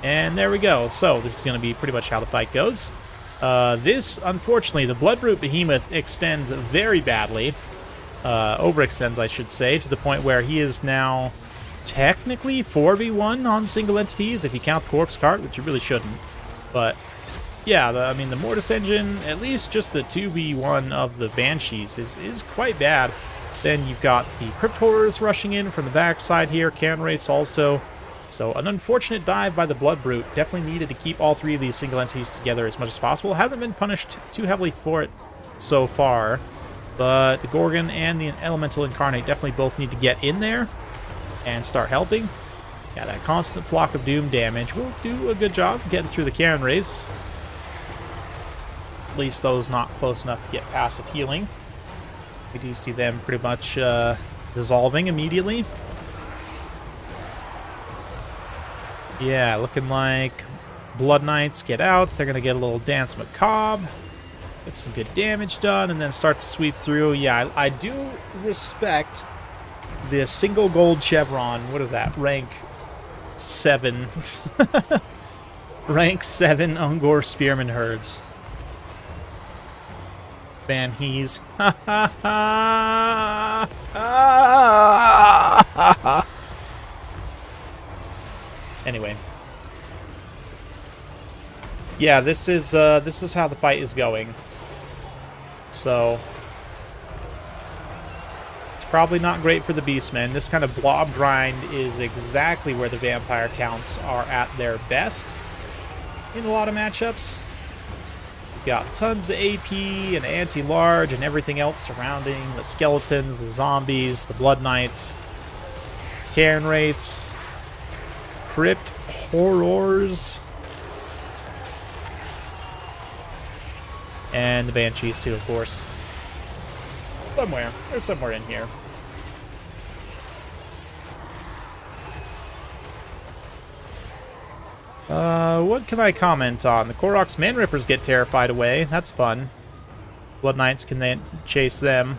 and there we go. So this is gonna be pretty much how the fight goes. This, unfortunately, the Bloodbrute Behemoth extends very badly. Overextends, I should say, to the point where he is now technically 4v1 on single entities, if you count the Corpse Cart, which you really shouldn't. But, yeah, I mean, the Mortis Engine, at least just the 2v1 of the Banshees, is quite bad. Then you've got the Crypt Horrors rushing in from the backside here, Cannon Wraiths also. So an unfortunate dive by the Bloodbrute. Definitely needed to keep all three of these single entities together as much as possible. Hasn't been punished too heavily for it so far. But the Gorgon and the Elemental Incarnate definitely both need to get in there and start helping. Yeah, that constant Flock of Doom damage will do a good job getting through the Cannon Wraiths. At least those not close enough to get passive healing. We do see them pretty much dissolving immediately. Yeah, looking like Blood Knights get out. They're going to get a little Dance Macabre. Get some good damage done, and then start to sweep through. Yeah, I do respect the single gold chevron. What is that? Rank 7. Rank 7 Ungor Spearman herds. Banhees. Ha ha ha! Anyway. Yeah, this is how the fight is going. So it's probably not great for the Beastmen. This kind of blob grind is exactly where the vampire counts are at their best in a lot of matchups. You've got tons of AP and anti-large and everything else surrounding the skeletons, the zombies, the Blood Knights, Cairn Wraiths, Crypt Horrors, and the Banshees too, of course. Somewhere. They're somewhere in here. What can I comment on? The Korok's Man-Rippers get terrified away. That's fun. Blood Knights can then chase them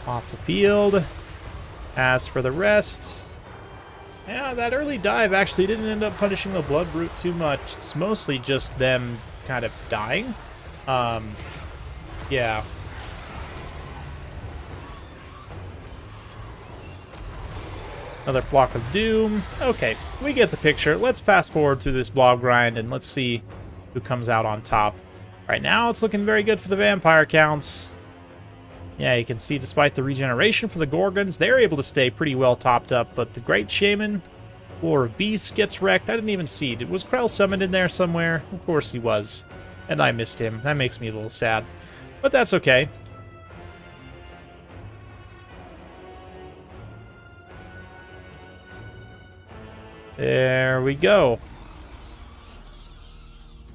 off the field. As for the rest, yeah, that early dive actually didn't end up punishing the Bloodbrute too much. It's mostly just them kind of dying. Yeah. Another Flock of Doom. Okay, we get the picture. Let's fast forward through this blob grind and let's see who comes out on top. Right now, it's looking very good for the vampire counts. Yeah, you can see despite the regeneration for the Gorgons, they're able to stay pretty well topped up, but the Great Shaman or Beast gets wrecked. I didn't even see. Was Krell summoned in there somewhere? Of course he was. And I missed him. That makes me a little sad. But that's okay. There we go.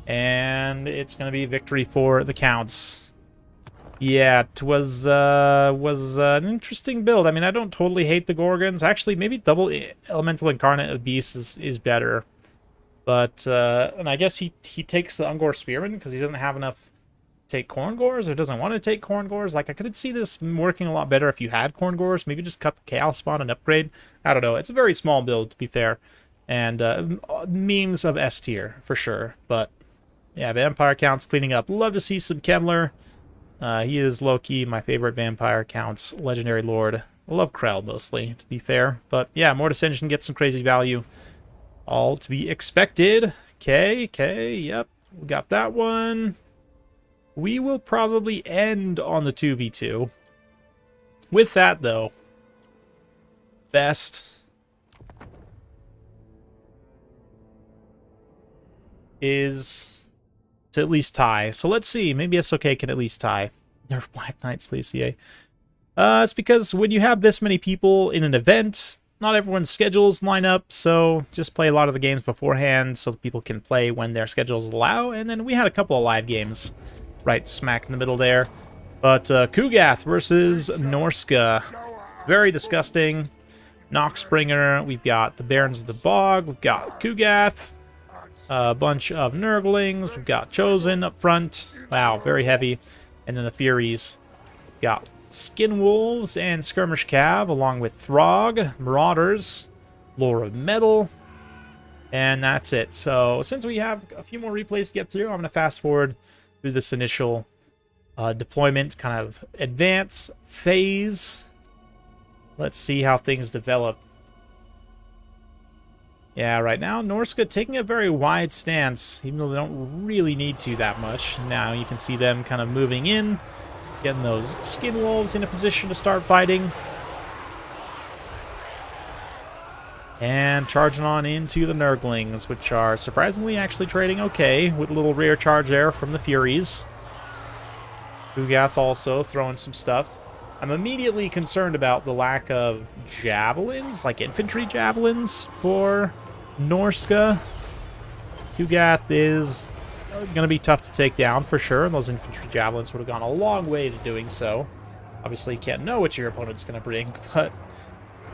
And it's going to be victory for the Counts. Yeah, it was an interesting build. I mean, I don't totally hate the Gorgons. Actually, maybe double Elemental Incarnate of Beast is better. But, and I guess he takes the Ungor Spearman because he doesn't have enough to take Khorne Gores or doesn't want to take Khorne Gores. Like, I could see this working a lot better if you had Khorne Gores. Maybe just cut the Chaos Spawn and upgrade. I don't know. It's a very small build, to be fair. And memes of S tier, for sure. But, yeah, Vampire Counts cleaning up. Love to see some Kemler. He is low-key my favorite Vampire Counts Legendary Lord. I love Krell, mostly, to be fair. But, yeah, Mortis Engine gets some crazy value. All to be expected. Okay, yep. We got that one. We will probably end on the 2v2. With that, though, best is to at least tie. So let's see. Maybe SOK can at least tie. Nerf Black Knights, please, EA. It's because when you have this many people in an event, not everyone's schedules line up, so just play a lot of the games beforehand so that people can play when their schedules allow. And then we had a couple of live games right smack in the middle there. But Kugath versus Norska. Very disgusting. Noxbringer. We've got the Barons of the Bog. We've got Kugath. A bunch of Nurglings. We've got Chosen up front. Wow, very heavy. And then the Furies. We've got Skin Wolves and Skirmish Cav, along with Throg, Marauders, Lore of Metal. And that's it. So since we have a few more replays to get through, I'm going to fast forward through this initial deployment kind of advance phase. Let's see how things develop. Yeah, right now, Norska taking a very wide stance, even though they don't really need to that much. Now you can see them kind of moving in, getting those skin wolves in a position to start fighting. And charging on into the Nurglings, which are surprisingly actually trading okay, with a little rear charge there from the Furies. Kugath also throwing some stuff. I'm immediately concerned about the lack of javelins, like infantry javelins, for Norska. Kugath is going to be tough to take down for sure, and those infantry javelins would have gone a long way to doing so. Obviously, you can't know what your opponent's going to bring, but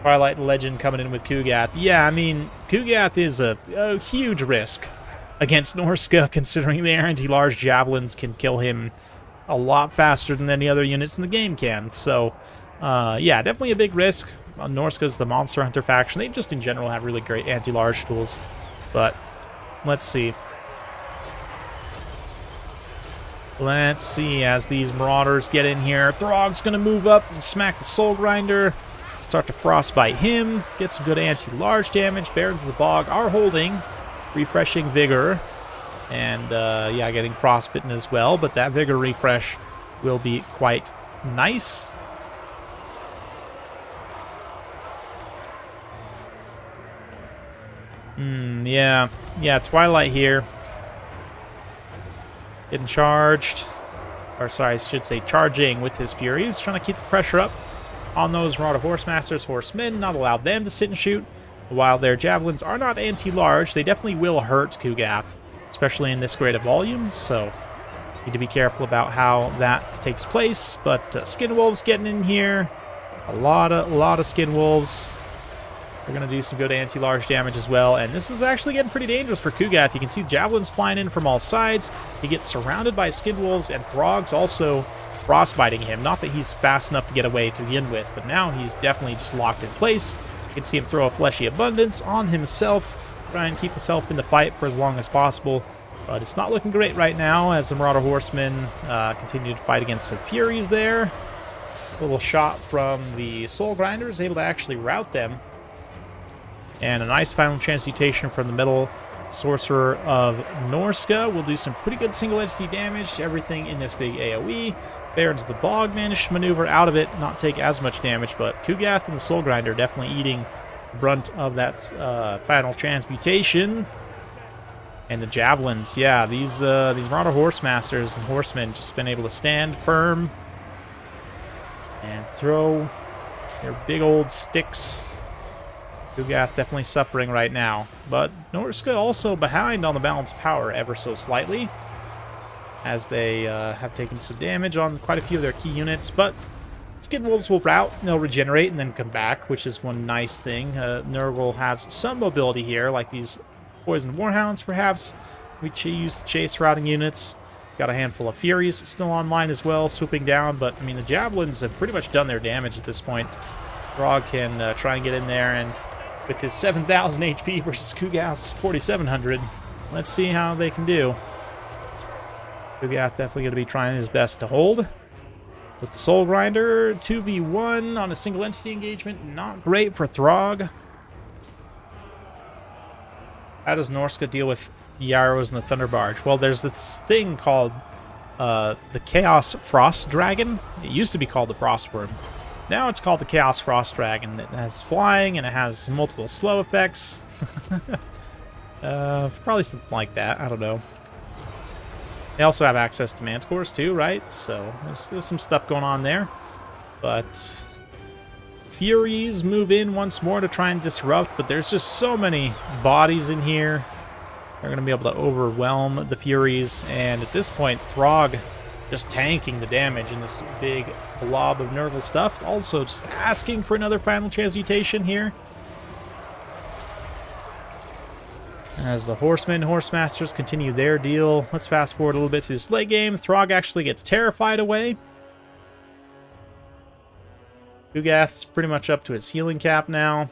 Twilight Legend coming in with Kugath. Yeah, I mean, Kugath is a huge risk against Norska, considering the anti-large javelins can kill him a lot faster than any other units in the game can. So, yeah, definitely a big risk. Norska's the Monster Hunter faction. They just, in general, have really great anti-large tools. But, let's see. Let's see as these Marauders get in here. Throg's going to move up and smack the Soul Grinder. Start to frostbite him, get some good anti-large damage. Barons of the Bog are holding, refreshing Vigor, and yeah, getting frostbitten as well, but that Vigor refresh will be quite nice. Yeah, Twilight here. Getting charged, or sorry, I should say charging with his Furies, trying to keep the pressure up on those Marauder Horsemasters, Horsemen, not allow them to sit and shoot. While their javelins are not anti-large, they definitely will hurt Kugath, especially in this great a volume, so need to be careful about how that takes place. But Skin Wolves getting in here, a lot of Skin Wolves. They're going to do some good anti-large damage as well, and this is actually getting pretty dangerous for Kugath. You can see javelins flying in from all sides. He gets surrounded by Skin Wolves, and Throg's also frostbiting him. Not that he's fast enough to get away to begin with, but now he's definitely just locked in place. You can see him throw a Fleshy Abundance on himself, try and keep himself in the fight for as long as possible. But it's not looking great right now as the Marauder Horsemen continue to fight against some Furies there. A little shot from the Soul Grinder is able to actually rout them. And a nice final transmutation from the Metal Sorcerer of Norska will do some pretty good single entity damage to everything in this big AoE. Barons of the Bog managed to maneuver out of it, not take as much damage, but Kugath and the Soul Grinder definitely eating the brunt of that final transmutation. And the Javelins, yeah, these Marauder Horsemasters and Horsemen just been able to stand firm and throw their big old sticks. Kugath definitely suffering right now, but Norska also behind on the balance of power ever so slightly, as they have taken some damage on quite a few of their key units, but Skin Wolves will rout, and they'll regenerate and then come back, which is one nice thing. Nurgle has some mobility here, like these Poison Warhounds perhaps, which he used to chase routing units. Got a handful of Furies still online as well, swooping down, but I mean the Javelins have pretty much done their damage at this point. Throg can try and get in there, and with his 7,000 HP versus Kugath's 4,700, let's see how they can do. Kugath definitely going to be trying his best to hold. With the Soul Grinder, 2v1 on a single entity engagement, not great for Throg. How does Norska deal with Yarrows and the Thunder Barge? Well, there's this thing called the Chaos Frost Dragon. It used to be called the Frostworm. Now it's called the Chaos Frost Dragon. It has flying and it has multiple slow effects. Probably something like that. I don't know. They also have access to Manticores too, right? So there's some stuff going on there. But Furies move in once more to try and disrupt, but there's just so many bodies in here. They're going to be able to overwhelm the Furies, and at this point, Throg just tanking the damage in this big blob of Nurgle stuff. Also just asking for another final transmutation here. As the Horsemen and Horsemasters continue their deal. Let's fast forward a little bit to this late game. Throg actually gets terrified away. Kugath's pretty much up to his healing cap now.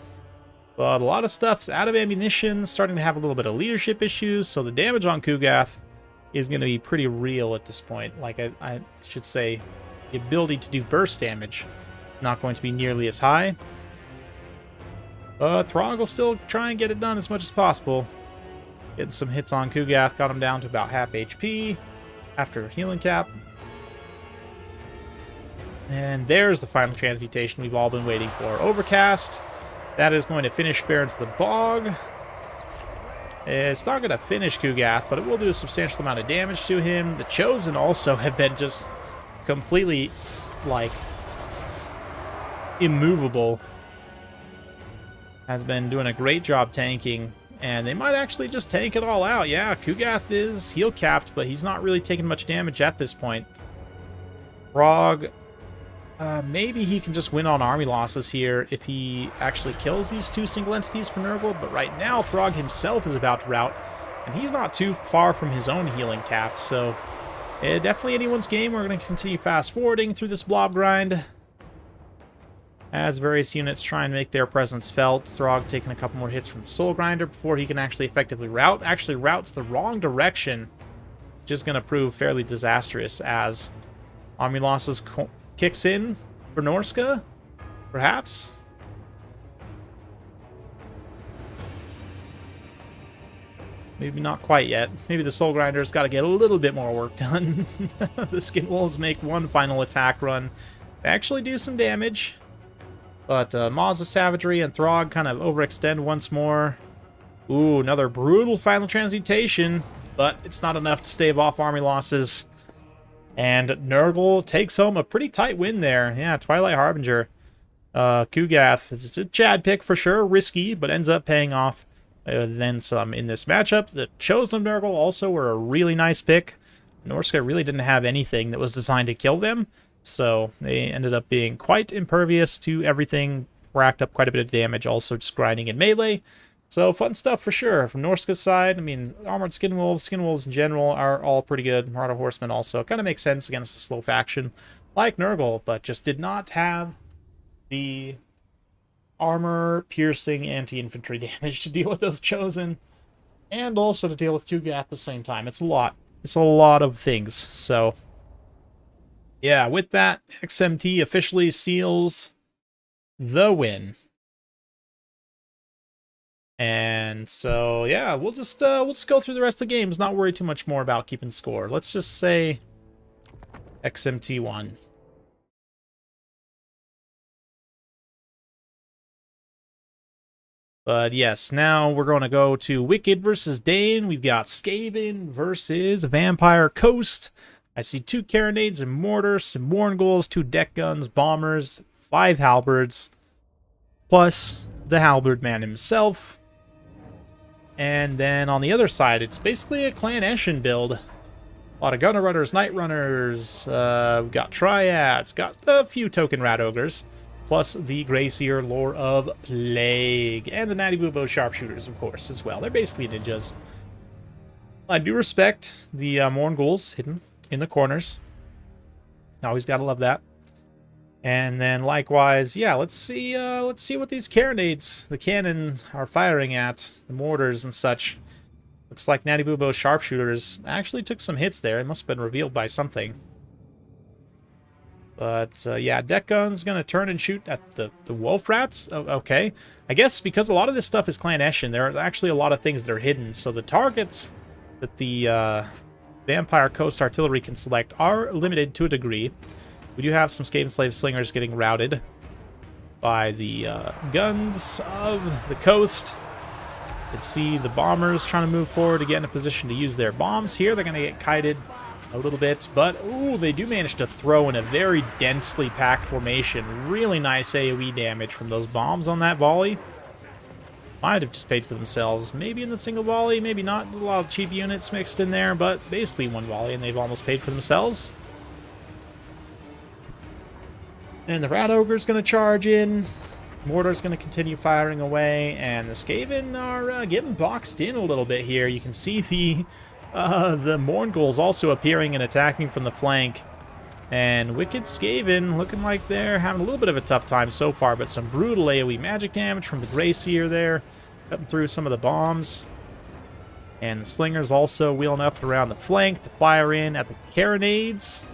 But a lot of stuff's out of ammunition, starting to have a little bit of leadership issues, so the damage on Kugath is going to be pretty real at this point. Like, I should say, the ability to do burst damage not going to be nearly as high. But Throg will still try and get it done as much as possible. Getting some hits on Kugath, got him down to about half HP after healing cap. And there's the final transmutation we've all been waiting for. Overcast. That is going to finish Barons of the Bog. It's not going to finish Kugath, but it will do a substantial amount of damage to him. The Chosen also have been just completely, like, immovable. Has been doing a great job tanking, and they might actually just tank it all out. Yeah, Kugath is heal capped, but he's not really taking much damage at this point. Throg, maybe he can just win on army losses here if he actually kills these two single entities for Nurgle, but right now Throg himself is about to rout, and he's not too far from his own healing cap, so definitely anyone's game. We're going to continue fast forwarding through this blob grind as various units try and make their presence felt. Throg taking a couple more hits from the Soul Grinder before he can actually effectively rout. Actually routes the wrong direction, which is going to prove fairly disastrous as army losses kicks in for Norska, perhaps. Maybe not quite yet. Maybe the Soul Grinder's got to get a little bit more work done. The Skin Wolves make one final attack run. They actually do some damage. But Maws of Savagery and Throg kind of overextend once more. Ooh, another brutal final transmutation, but it's not enough to stave off army losses. And Nurgle takes home a pretty tight win there. Yeah, Twilight Harbinger. Kugath, it's a Chad pick for sure, risky, but ends up paying off then some in this matchup. The Chosen of Nurgle also were a really nice pick. Norska really didn't have anything that was designed to kill them, so they ended up being quite impervious to everything, racked up quite a bit of damage, also just grinding in melee. So fun stuff for sure. From Norska's side, I mean, Armored Skin Wolves in general are all pretty good. Marauder Horsemen also kind of makes sense against a slow faction like Nurgle, but just did not have the armor-piercing anti-infantry damage to deal with those Chosen, and also to deal with Kuga at the same time. It's a lot. It's a lot of things. So, yeah, with that, XMT officially seals the win. And so, yeah, we'll just go through the rest of the games, not worry too much more about keeping score. Let's just say XMT won. But yes, now we're going to go to Wicked versus Dane. We've got Skaven versus Vampire Coast. I see 2 Carronades and Mortars, some Warngulls, 2 deck guns, bombers, 5 halberds, plus the halberd man himself. And then on the other side, it's basically a Clan Eshin build. A lot of Gunner Runners, Night Runners, we've got Triads, got a few token Rat Ogres, plus the Greyseer Lore of Plague, and the Natty Boobo Sharpshooters, of course, as well. They're basically ninjas. I do respect the Morngulls hidden in the corners. Always gotta love that. And then likewise, yeah, let's see what these carronades, the cannon, are firing at, the mortars and such. Looks like Natty Boobo Sharpshooters actually took some hits there. It must have been revealed by something. But yeah, deck gun's gonna turn and shoot at the wolf rats. Oh, okay, I guess because a lot of this stuff is Clan Eshin, there are actually a lot of things that are hidden. So the targets that the Vampire Coast Artillery can select are limited to a degree. We do have some Skaven Slave Slingers getting routed by the guns of the coast. You can see the bombers trying to move forward to get in a position to use their bombs here. They're going to get kited a little bit, but ooh, they do manage to throw in a very densely packed formation. Really nice AoE damage from those bombs on that volley. Might have just paid for themselves. Maybe in the single volley, maybe not. A lot of cheap units mixed in there, but basically one volley and they've almost paid for themselves. And the Rat Ogre's going to charge in. Mortar's going to continue firing away. And the Skaven are getting boxed in a little bit here. You can see the Morngulls also appearing and attacking from the flank. And Wicked Skaven looking like they're having a little bit of a tough time so far, but some brutal AoE magic damage from the Gracier there, cutting through some of the bombs. And the Slingers also wheeling up around the flank to fire in at the Carronades.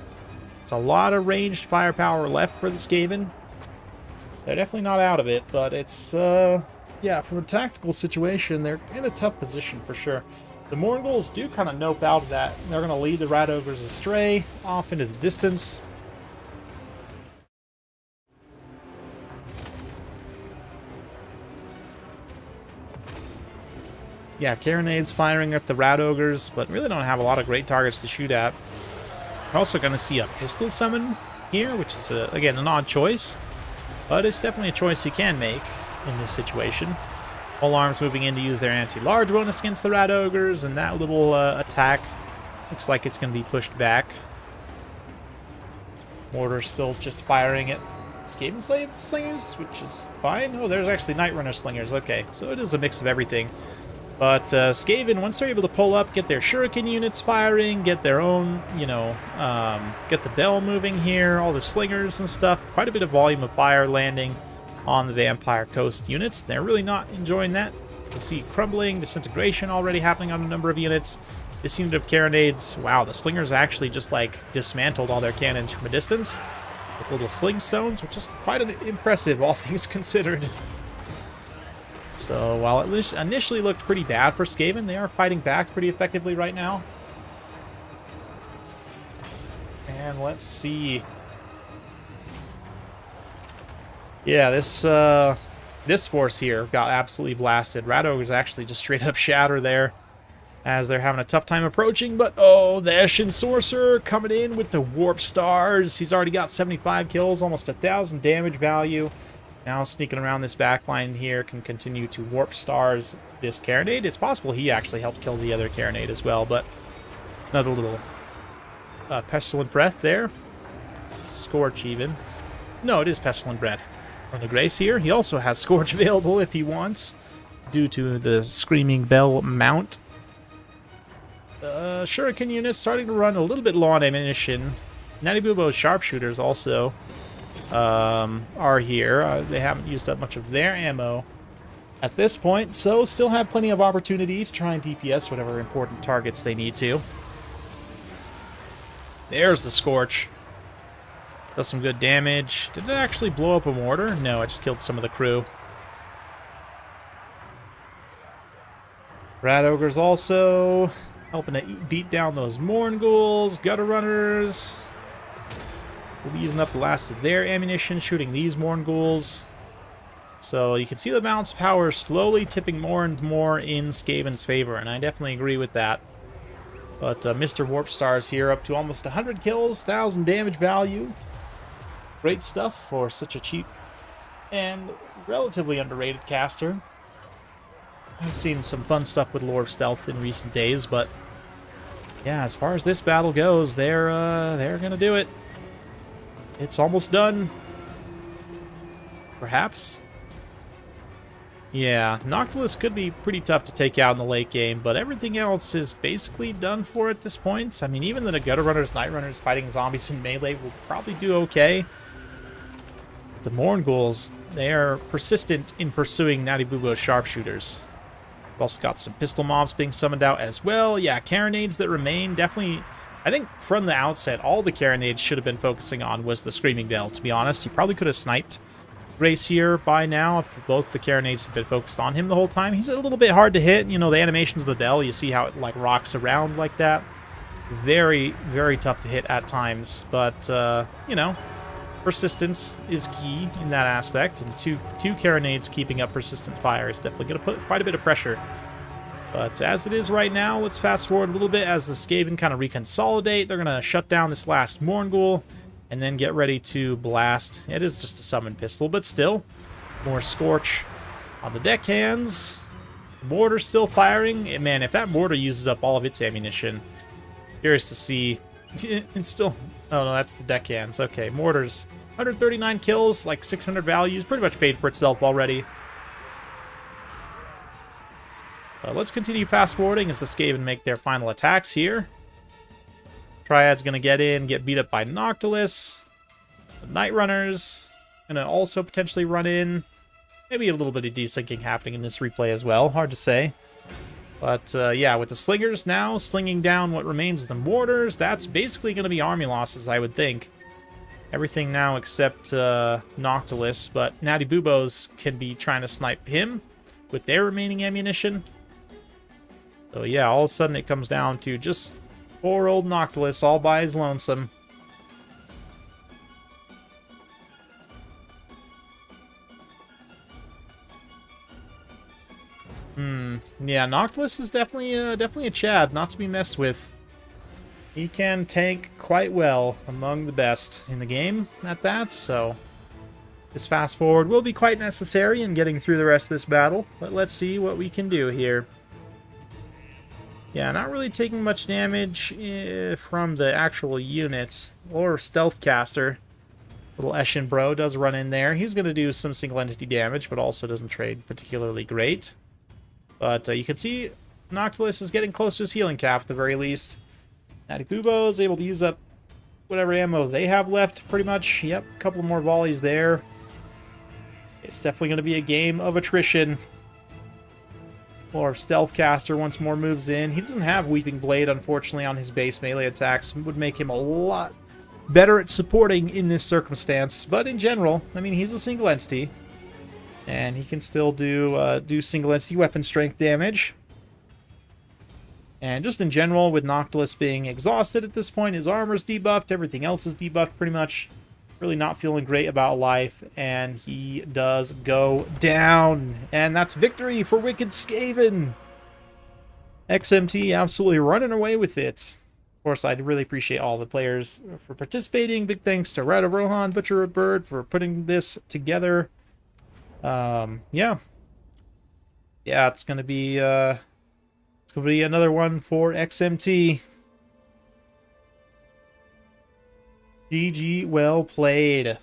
There's a lot of ranged firepower left for the Skaven. They're definitely not out of it, but it's, yeah, from a tactical situation, they're in a tough position for sure. The Nurgles do kind of nope out of that. They're going to lead the Rat Ogres astray, off into the distance. Yeah, Carronades firing at the Rat Ogres, but really don't have a lot of great targets to shoot at. We're also going to see a pistol summon here, which is, again, an odd choice. But it's definitely a choice you can make in this situation. All arms moving in to use their anti-large bonus against the Rat Ogres, and that little attack looks like it's going to be pushed back. Mortar still just firing at Skaven Slingers, which is fine. Oh, there's actually Night Runner Slingers. Okay, so it is a mix of everything. But Skaven, once they're able to pull up, get their Shuriken units firing, get their own, you know, get the bell moving here, all the Slingers and stuff, quite a bit of volume of fire landing on the Vampire Coast units. They're really not enjoying that. You can see crumbling, disintegration already happening on a number of units. This unit of Carronades, wow, the Slingers actually just like dismantled all their cannons from a distance with little sling stones, which is quite impressive, all things considered. So while it initially looked pretty bad for Skaven, they are fighting back pretty effectively right now. And let's see. Yeah, this force here got absolutely blasted. Rat Ogres actually just straight up shatter there as they're having a tough time approaching. But oh, the Eshin Sorcerer coming in with the Warp Stars. He's already got 75 kills, almost 1,000 damage value. Now sneaking around this backline here, can continue to Warp Stars this Carronade. It's possible he actually helped kill the other Carronade as well, but another little Pestilent Breath there. Scorch even. No, it is Pestilent Breath. On the Gracier, he also has Scorch available if he wants, due to the Screaming Bell mount. Shuriken units starting to run a little bit low on ammunition. Natty Bubo's sharpshooters also are here. They haven't used up much of their ammo at this point, so still have plenty of opportunity to try and DPS whatever important targets they need to. There's the Scorch. Does some good damage. Did it actually blow up a mortar? No, it just killed some of the crew. Rat Ogres also helping to beat down those Nurgles, Gutter Runners. We'll be using up the last of their ammunition, shooting these Nurgles. So you can see the balance of power slowly tipping more and more in Skaven's favor, and I definitely agree with that. But Mr. Warp Stars here up to almost 100 kills, 1,000 damage value. Great stuff for such a cheap and relatively underrated caster. I've seen some fun stuff with Lore of Stealth in recent days, but yeah, as far as this battle goes, they're gonna do it. It's almost done. Perhaps. Yeah, Noctilus could be pretty tough to take out in the late game, but everything else is basically done for at this point. I mean, even the Gutter Runners, Night Runners fighting zombies in melee will probably do okay. The Nurgles, they are persistent in pursuing Natty Bubo's sharpshooters. We've also got some pistol mobs being summoned out as well. Yeah, Carronades that remain, definitely. I think from the outset, all the Carronades should have been focusing on was the Screaming Bell, to be honest. You probably could have sniped Gracier by now if both the Carronades had been focused on him the whole time. He's a little bit hard to hit. You know, the animations of the bell, you see how it like rocks around like that. Very, very tough to hit at times. But, you know, persistence is key in that aspect. And two Carronades keeping up persistent fire is definitely going to put quite a bit of pressure. But as it is right now, let's fast forward a little bit as the Skaven kind of reconsolidate. They're going to shut down this last Nurgle and then get ready to blast. It is just a summon pistol, but still. More Scorch on the deckhands. Mortar still firing. And man, if that mortar uses up all of its ammunition, curious to see. It's still... Oh, no, that's the deckhands. Okay, mortars. 139 kills, like 600 values. Pretty much paid for itself already. Let's continue fast-forwarding as the Skaven make their final attacks here. Triad's going to get in, get beat up by Noctilus. The Night Runners going to also potentially run in. Maybe a little bit of desyncing happening in this replay as well. Hard to say. But yeah, with the Slingers now slinging down what remains of the Mortars, that's basically going to be army losses, I would think. Everything now except Noctilus, but Natty Boobos can be trying to snipe him with their remaining ammunition. So yeah, all of a sudden it comes down to just poor old Noctilus all by his lonesome. Yeah, Noctilus is definitely a Chad, not to be messed with. He can tank quite well, among the best in the game at that, so this fast forward will be quite necessary in getting through the rest of this battle, but let's see what we can do here. Yeah, not really taking much damage from the actual units, or Stealth Caster. Little Eshin Bro does run in there. He's going to do some single entity damage, but also doesn't trade particularly great. But you can see Noctilus is getting close to his healing cap at the very least. Natty Boobo is able to use up whatever ammo they have left, pretty much. Yep, a couple more volleys there. It's definitely going to be a game of attrition. Or Stealth Caster once more moves in. He doesn't have Weeping Blade, unfortunately, on his base melee attacks. It would make him a lot better at supporting in this circumstance. But in general, I mean, he's a single entity. And he can still do single entity weapon strength damage. And just in general, with Noctilus being exhausted at this point, his armor's debuffed, everything else is debuffed pretty much. Really not feeling great about life, and he does go down. And that's victory for Wicked Skaven. XMT absolutely running away with it. Of course, I'd really appreciate all the players for participating. Big thanks to Rado Rohan, Butcher of Bird, for putting this together. Yeah, it's gonna be another one for XMT. GG, well played.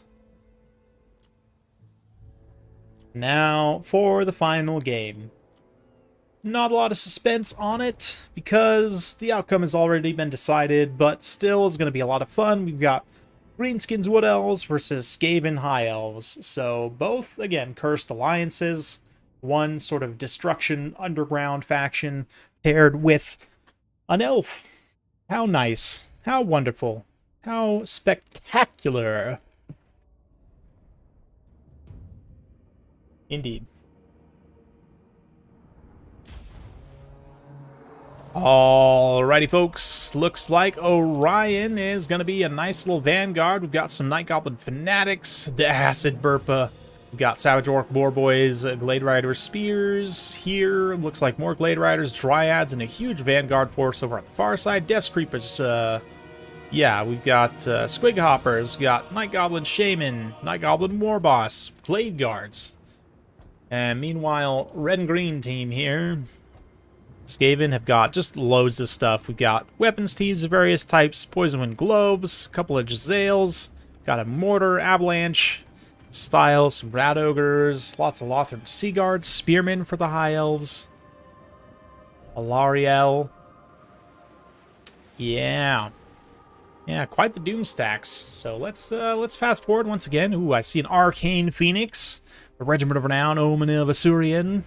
Now for the final game. Not a lot of suspense on it because the outcome has already been decided, but still is going to be a lot of fun. We've got Greenskins Wood Elves versus Skaven High Elves. So both, again, cursed alliances. One sort of destruction underground faction paired with an elf. How nice. How wonderful. How spectacular. Indeed. Alrighty, folks. Looks like Orion is going to be a nice little vanguard. We've got some Night Goblin Fanatics, the Acid Burpa. We've got Savage Orc Boar Boys, Glade Rider Spears here. Looks like more Glade Riders, Dryads, and a huge vanguard force over on the far side. Death Creepers, yeah, we've got Squig Hoppers, we've got Night Goblin Shaman, Night Goblin Warboss, Glade Guards. And meanwhile, red and green team here. Skaven have got just loads of stuff. We've got weapons teams of various types, Poison Wind Globes, a couple of Giselles, got a Mortar, Avalanche, Style, some Rat Ogres, lots of Lothar Sea Guards, Spearmen for the High Elves, Alariel. Yeah, quite the doom stacks. So let's fast forward once again. Ooh, I see an Arcane Phoenix, the Regiment of Renown, Omen of Asurian.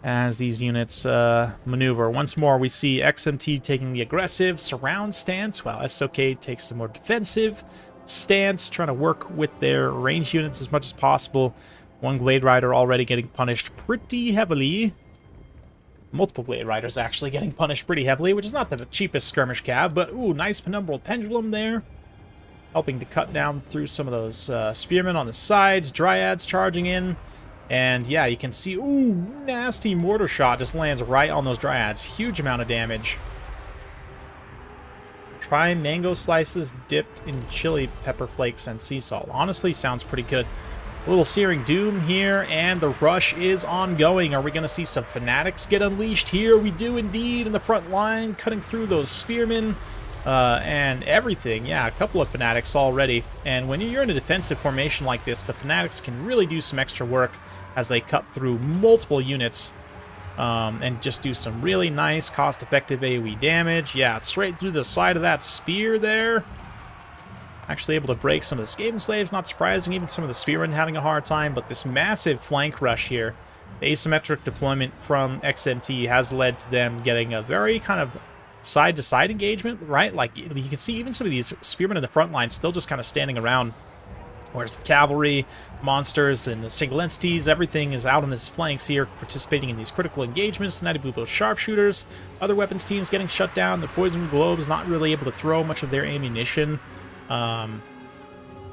As these units maneuver. Once more, we see XMT taking the aggressive surround stance, while SOK takes the more defensive stance, trying to work with their ranged units as much as possible. One Glade Rider already getting punished pretty heavily. Multiple Glade Riders actually getting punished pretty heavily, which is not the cheapest skirmish cab, but ooh, nice Penumbral Pendulum there. Helping to cut down through some of those Spearmen on the sides, Dryads charging in. And yeah, you can see, ooh, nasty mortar shot just lands right on those Dryads. Huge amount of damage. Try mango slices dipped in chili pepper flakes and sea salt. Honestly, sounds pretty good. A little Searing Doom here, and the rush is ongoing. Are we going to see some Fanatics get unleashed here? We do indeed, in the front line, cutting through those Spearmen and everything. Yeah, a couple of Fanatics already. And when you're in a defensive formation like this, the Fanatics can really do some extra work as they cut through multiple units. and just do some really nice, cost-effective AoE damage. Yeah, straight through the side of that spear there. Actually able to break some of the Skaven slaves, not surprising. Even some of the spearmen having a hard time, but this massive flank rush here, the asymmetric deployment from XMT has led to them getting a very kind of side-to-side engagement, right? Like, you can see even some of these spearmen in the front line still just kind of standing around, whereas the cavalry, monsters, and the single entities, everything is out on this flanks here, participating in these critical engagements. Nadibubo sharpshooters, other weapons teams getting shut down. The poison globe is not really able to throw much of their ammunition,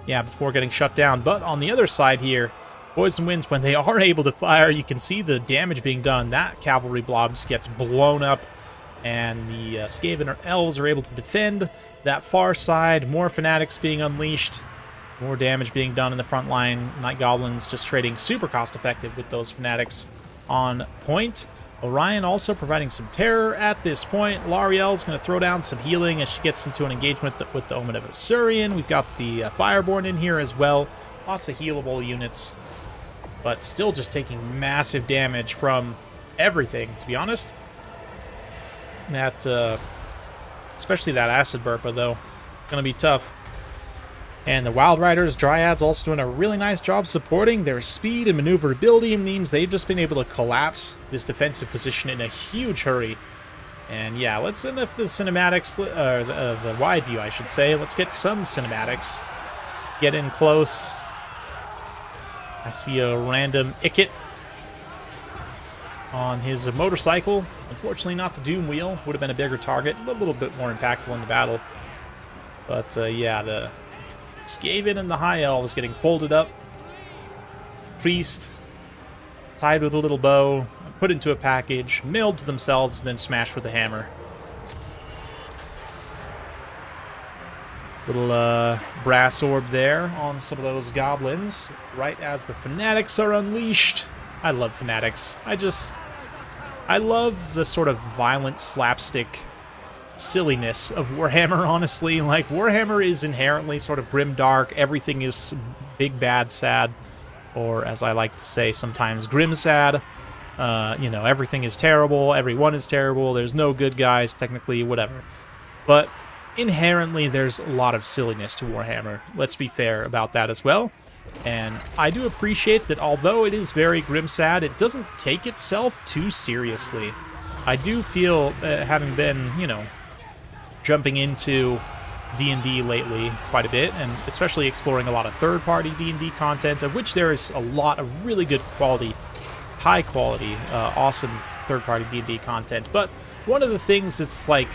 before getting shut down. But on the other side here, Poison Winds, when they are able to fire, you can see the damage being done. That cavalry blob just gets blown up, and the Skaven or Elves are able to defend that far side. More fanatics being unleashed, more damage being done in the front line. Night Goblins just trading super cost effective with those fanatics on point. Orion also providing some terror at this point. Lariel's going to throw down some healing as she gets into an engagement with the Omen of Assyrian. We've got the Fireborn in here as well. Lots of healable units, but still just taking massive damage from everything, to be honest. That, especially that Acid Burpa, though, going to be tough. And the Wild Riders, Dryads, also doing a really nice job supporting. Their speed and maneuverability means they've just been able to collapse this defensive position in a huge hurry. And yeah, let's end up the cinematics, the wide view, I should say. Let's get some cinematics. Get in close. I see a random Ikit on his motorcycle. Unfortunately, not the Doom Wheel. Would have been a bigger target, but a little bit more impactful in the battle. But yeah, the Skaven and the High Elves getting folded up. Priest tied with a little bow, put into a package, mailed to themselves, and then smashed with a hammer. Little brass orb there on some of those goblins, right as the fanatics are unleashed. I love fanatics. I love the sort of violent slapstick silliness of Warhammer, honestly. Like, Warhammer is inherently sort of grim dark. Everything is big, bad, sad, or as I like to say sometimes, grim sad. You know, everything is terrible. Everyone is terrible. There's no good guys, technically, whatever. But inherently, there's a lot of silliness to Warhammer. Let's be fair about that as well. And I do appreciate that although it is very grim sad, it doesn't take itself too seriously. I do feel, having been, you know, jumping into D&D lately quite a bit, and especially exploring a lot of third-party D&D content, of which there is a lot of really good quality, high-quality, awesome third-party D&D content. But one of the things that's like,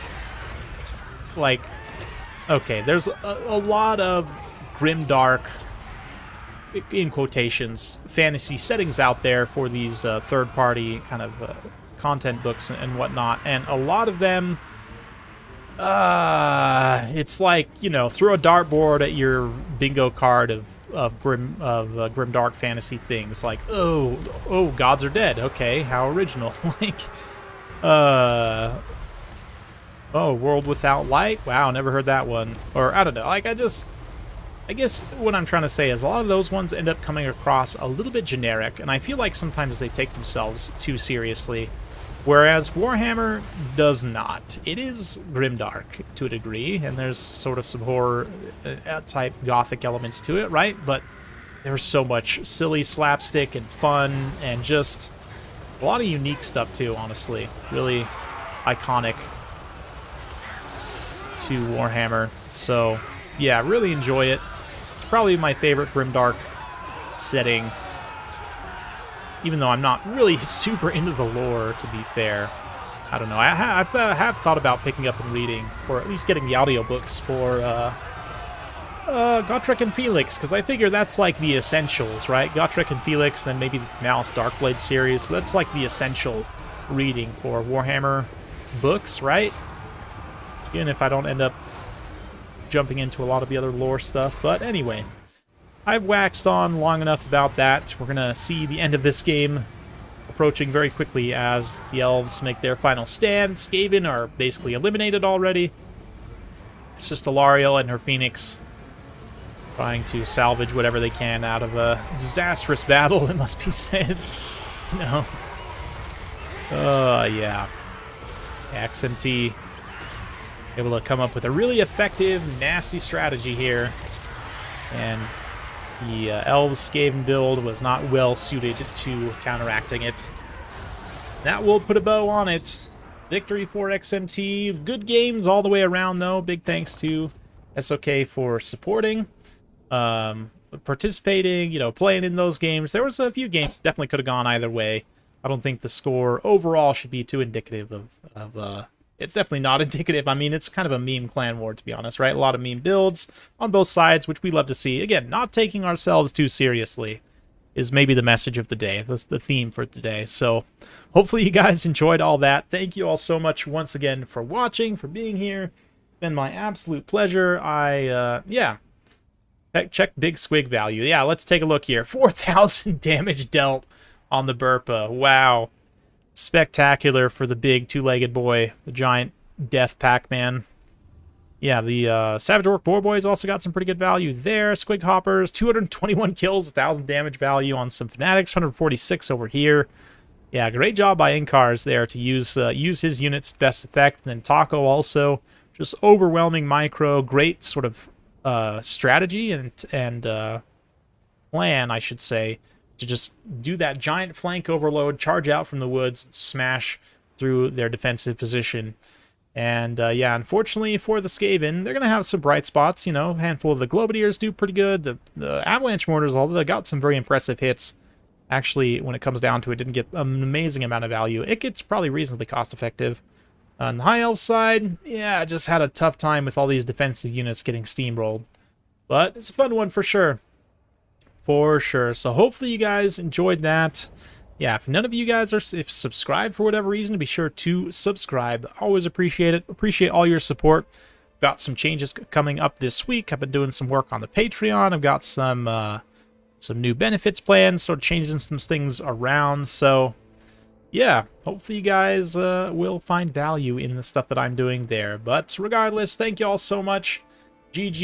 okay, there's a lot of grim-dark, in quotations, fantasy settings out there for these third-party kind of content books and whatnot, and a lot of them, it's like, you know, throw a dartboard at your bingo card of grim-dark fantasy things, like, oh, gods are dead. Okay, how original. Like, oh, World Without Light. Wow, never heard that one. Or I don't know. Like, I guess what I'm trying to say is a lot of those ones end up coming across a little bit generic, and I feel like sometimes they take themselves too seriously, whereas Warhammer does not. It is grimdark to a degree, and there's sort of some horror-type gothic elements to it, right? But there's so much silly slapstick and fun, and just a lot of unique stuff too, honestly. Really iconic to Warhammer. So yeah, really enjoy it. It's probably my favorite grimdark setting, even though I'm not really super into the lore, to be fair. I don't know. I have thought about picking up and reading, or at least getting the audiobooks for Gotrek and Felix, because I figure that's like the essentials, right? Gotrek and Felix, then maybe the Malice Darkblade series. That's like the essential reading for Warhammer books, right? Even if I don't end up jumping into a lot of the other lore stuff. But anyway, I've waxed on long enough about that. We're going to see the end of this game approaching very quickly as the Elves make their final stand. Skaven are basically eliminated already. It's just Alariel and her Phoenix trying to salvage whatever they can out of a disastrous battle, it must be said. You know, Yeah. XMT able to come up with a really effective, nasty strategy here. And the Elves Skaven build was not well suited to counteracting it. That will put a bow on it. Victory for XMT. Good games all the way around, though. Big thanks to SOK for supporting, participating, you know, playing in those games. There was a few games that definitely could have gone either way. I don't think the score overall should be too indicative of it's definitely not indicative. I mean, it's kind of a meme clan war, to be honest, right? A lot of meme builds on both sides, which we love to see. Again, not taking ourselves too seriously is maybe the message of the day. That's the theme for today. So hopefully you guys enjoyed all that. Thank you all so much once again for watching, for being here. It's been my absolute pleasure. Yeah. Check big squig value. Yeah, let's take a look here. 4,000 damage dealt on the Burpa. Wow. Spectacular for the big two-legged boy, the giant death Pac-Man. Yeah, the Savage Orc Boar Boys also got some pretty good value there. Squig Hoppers, 221 kills, 1,000 damage value on some Fanatics, 146 over here. Yeah, great job by Inkars there to use his units to best effect. And then Taco also, just overwhelming micro, great sort of strategy and plan, I should say, to just do that giant flank overload, charge out from the woods, and smash through their defensive position. And yeah, unfortunately for the Skaven, they're going to have some bright spots. You know, a handful of the Globadiers do pretty good. The Avalanche Mortars, although they got some very impressive hits, actually, when it comes down to it, didn't get an amazing amount of value. It gets probably reasonably cost-effective. On the High Elf side, yeah, I just had a tough time with all these defensive units getting steamrolled. But it's a fun one for sure. For sure. So hopefully you guys enjoyed that. Yeah, if none of you guys are subscribed for whatever reason, be sure to subscribe. Always appreciate it. Appreciate all your support. Got some changes coming up this week. I've been doing some work on the Patreon. I've got some new benefits plans, sort of changing some things around. So yeah, hopefully you guys will find value in the stuff that I'm doing there. But regardless, thank you all so much. GG.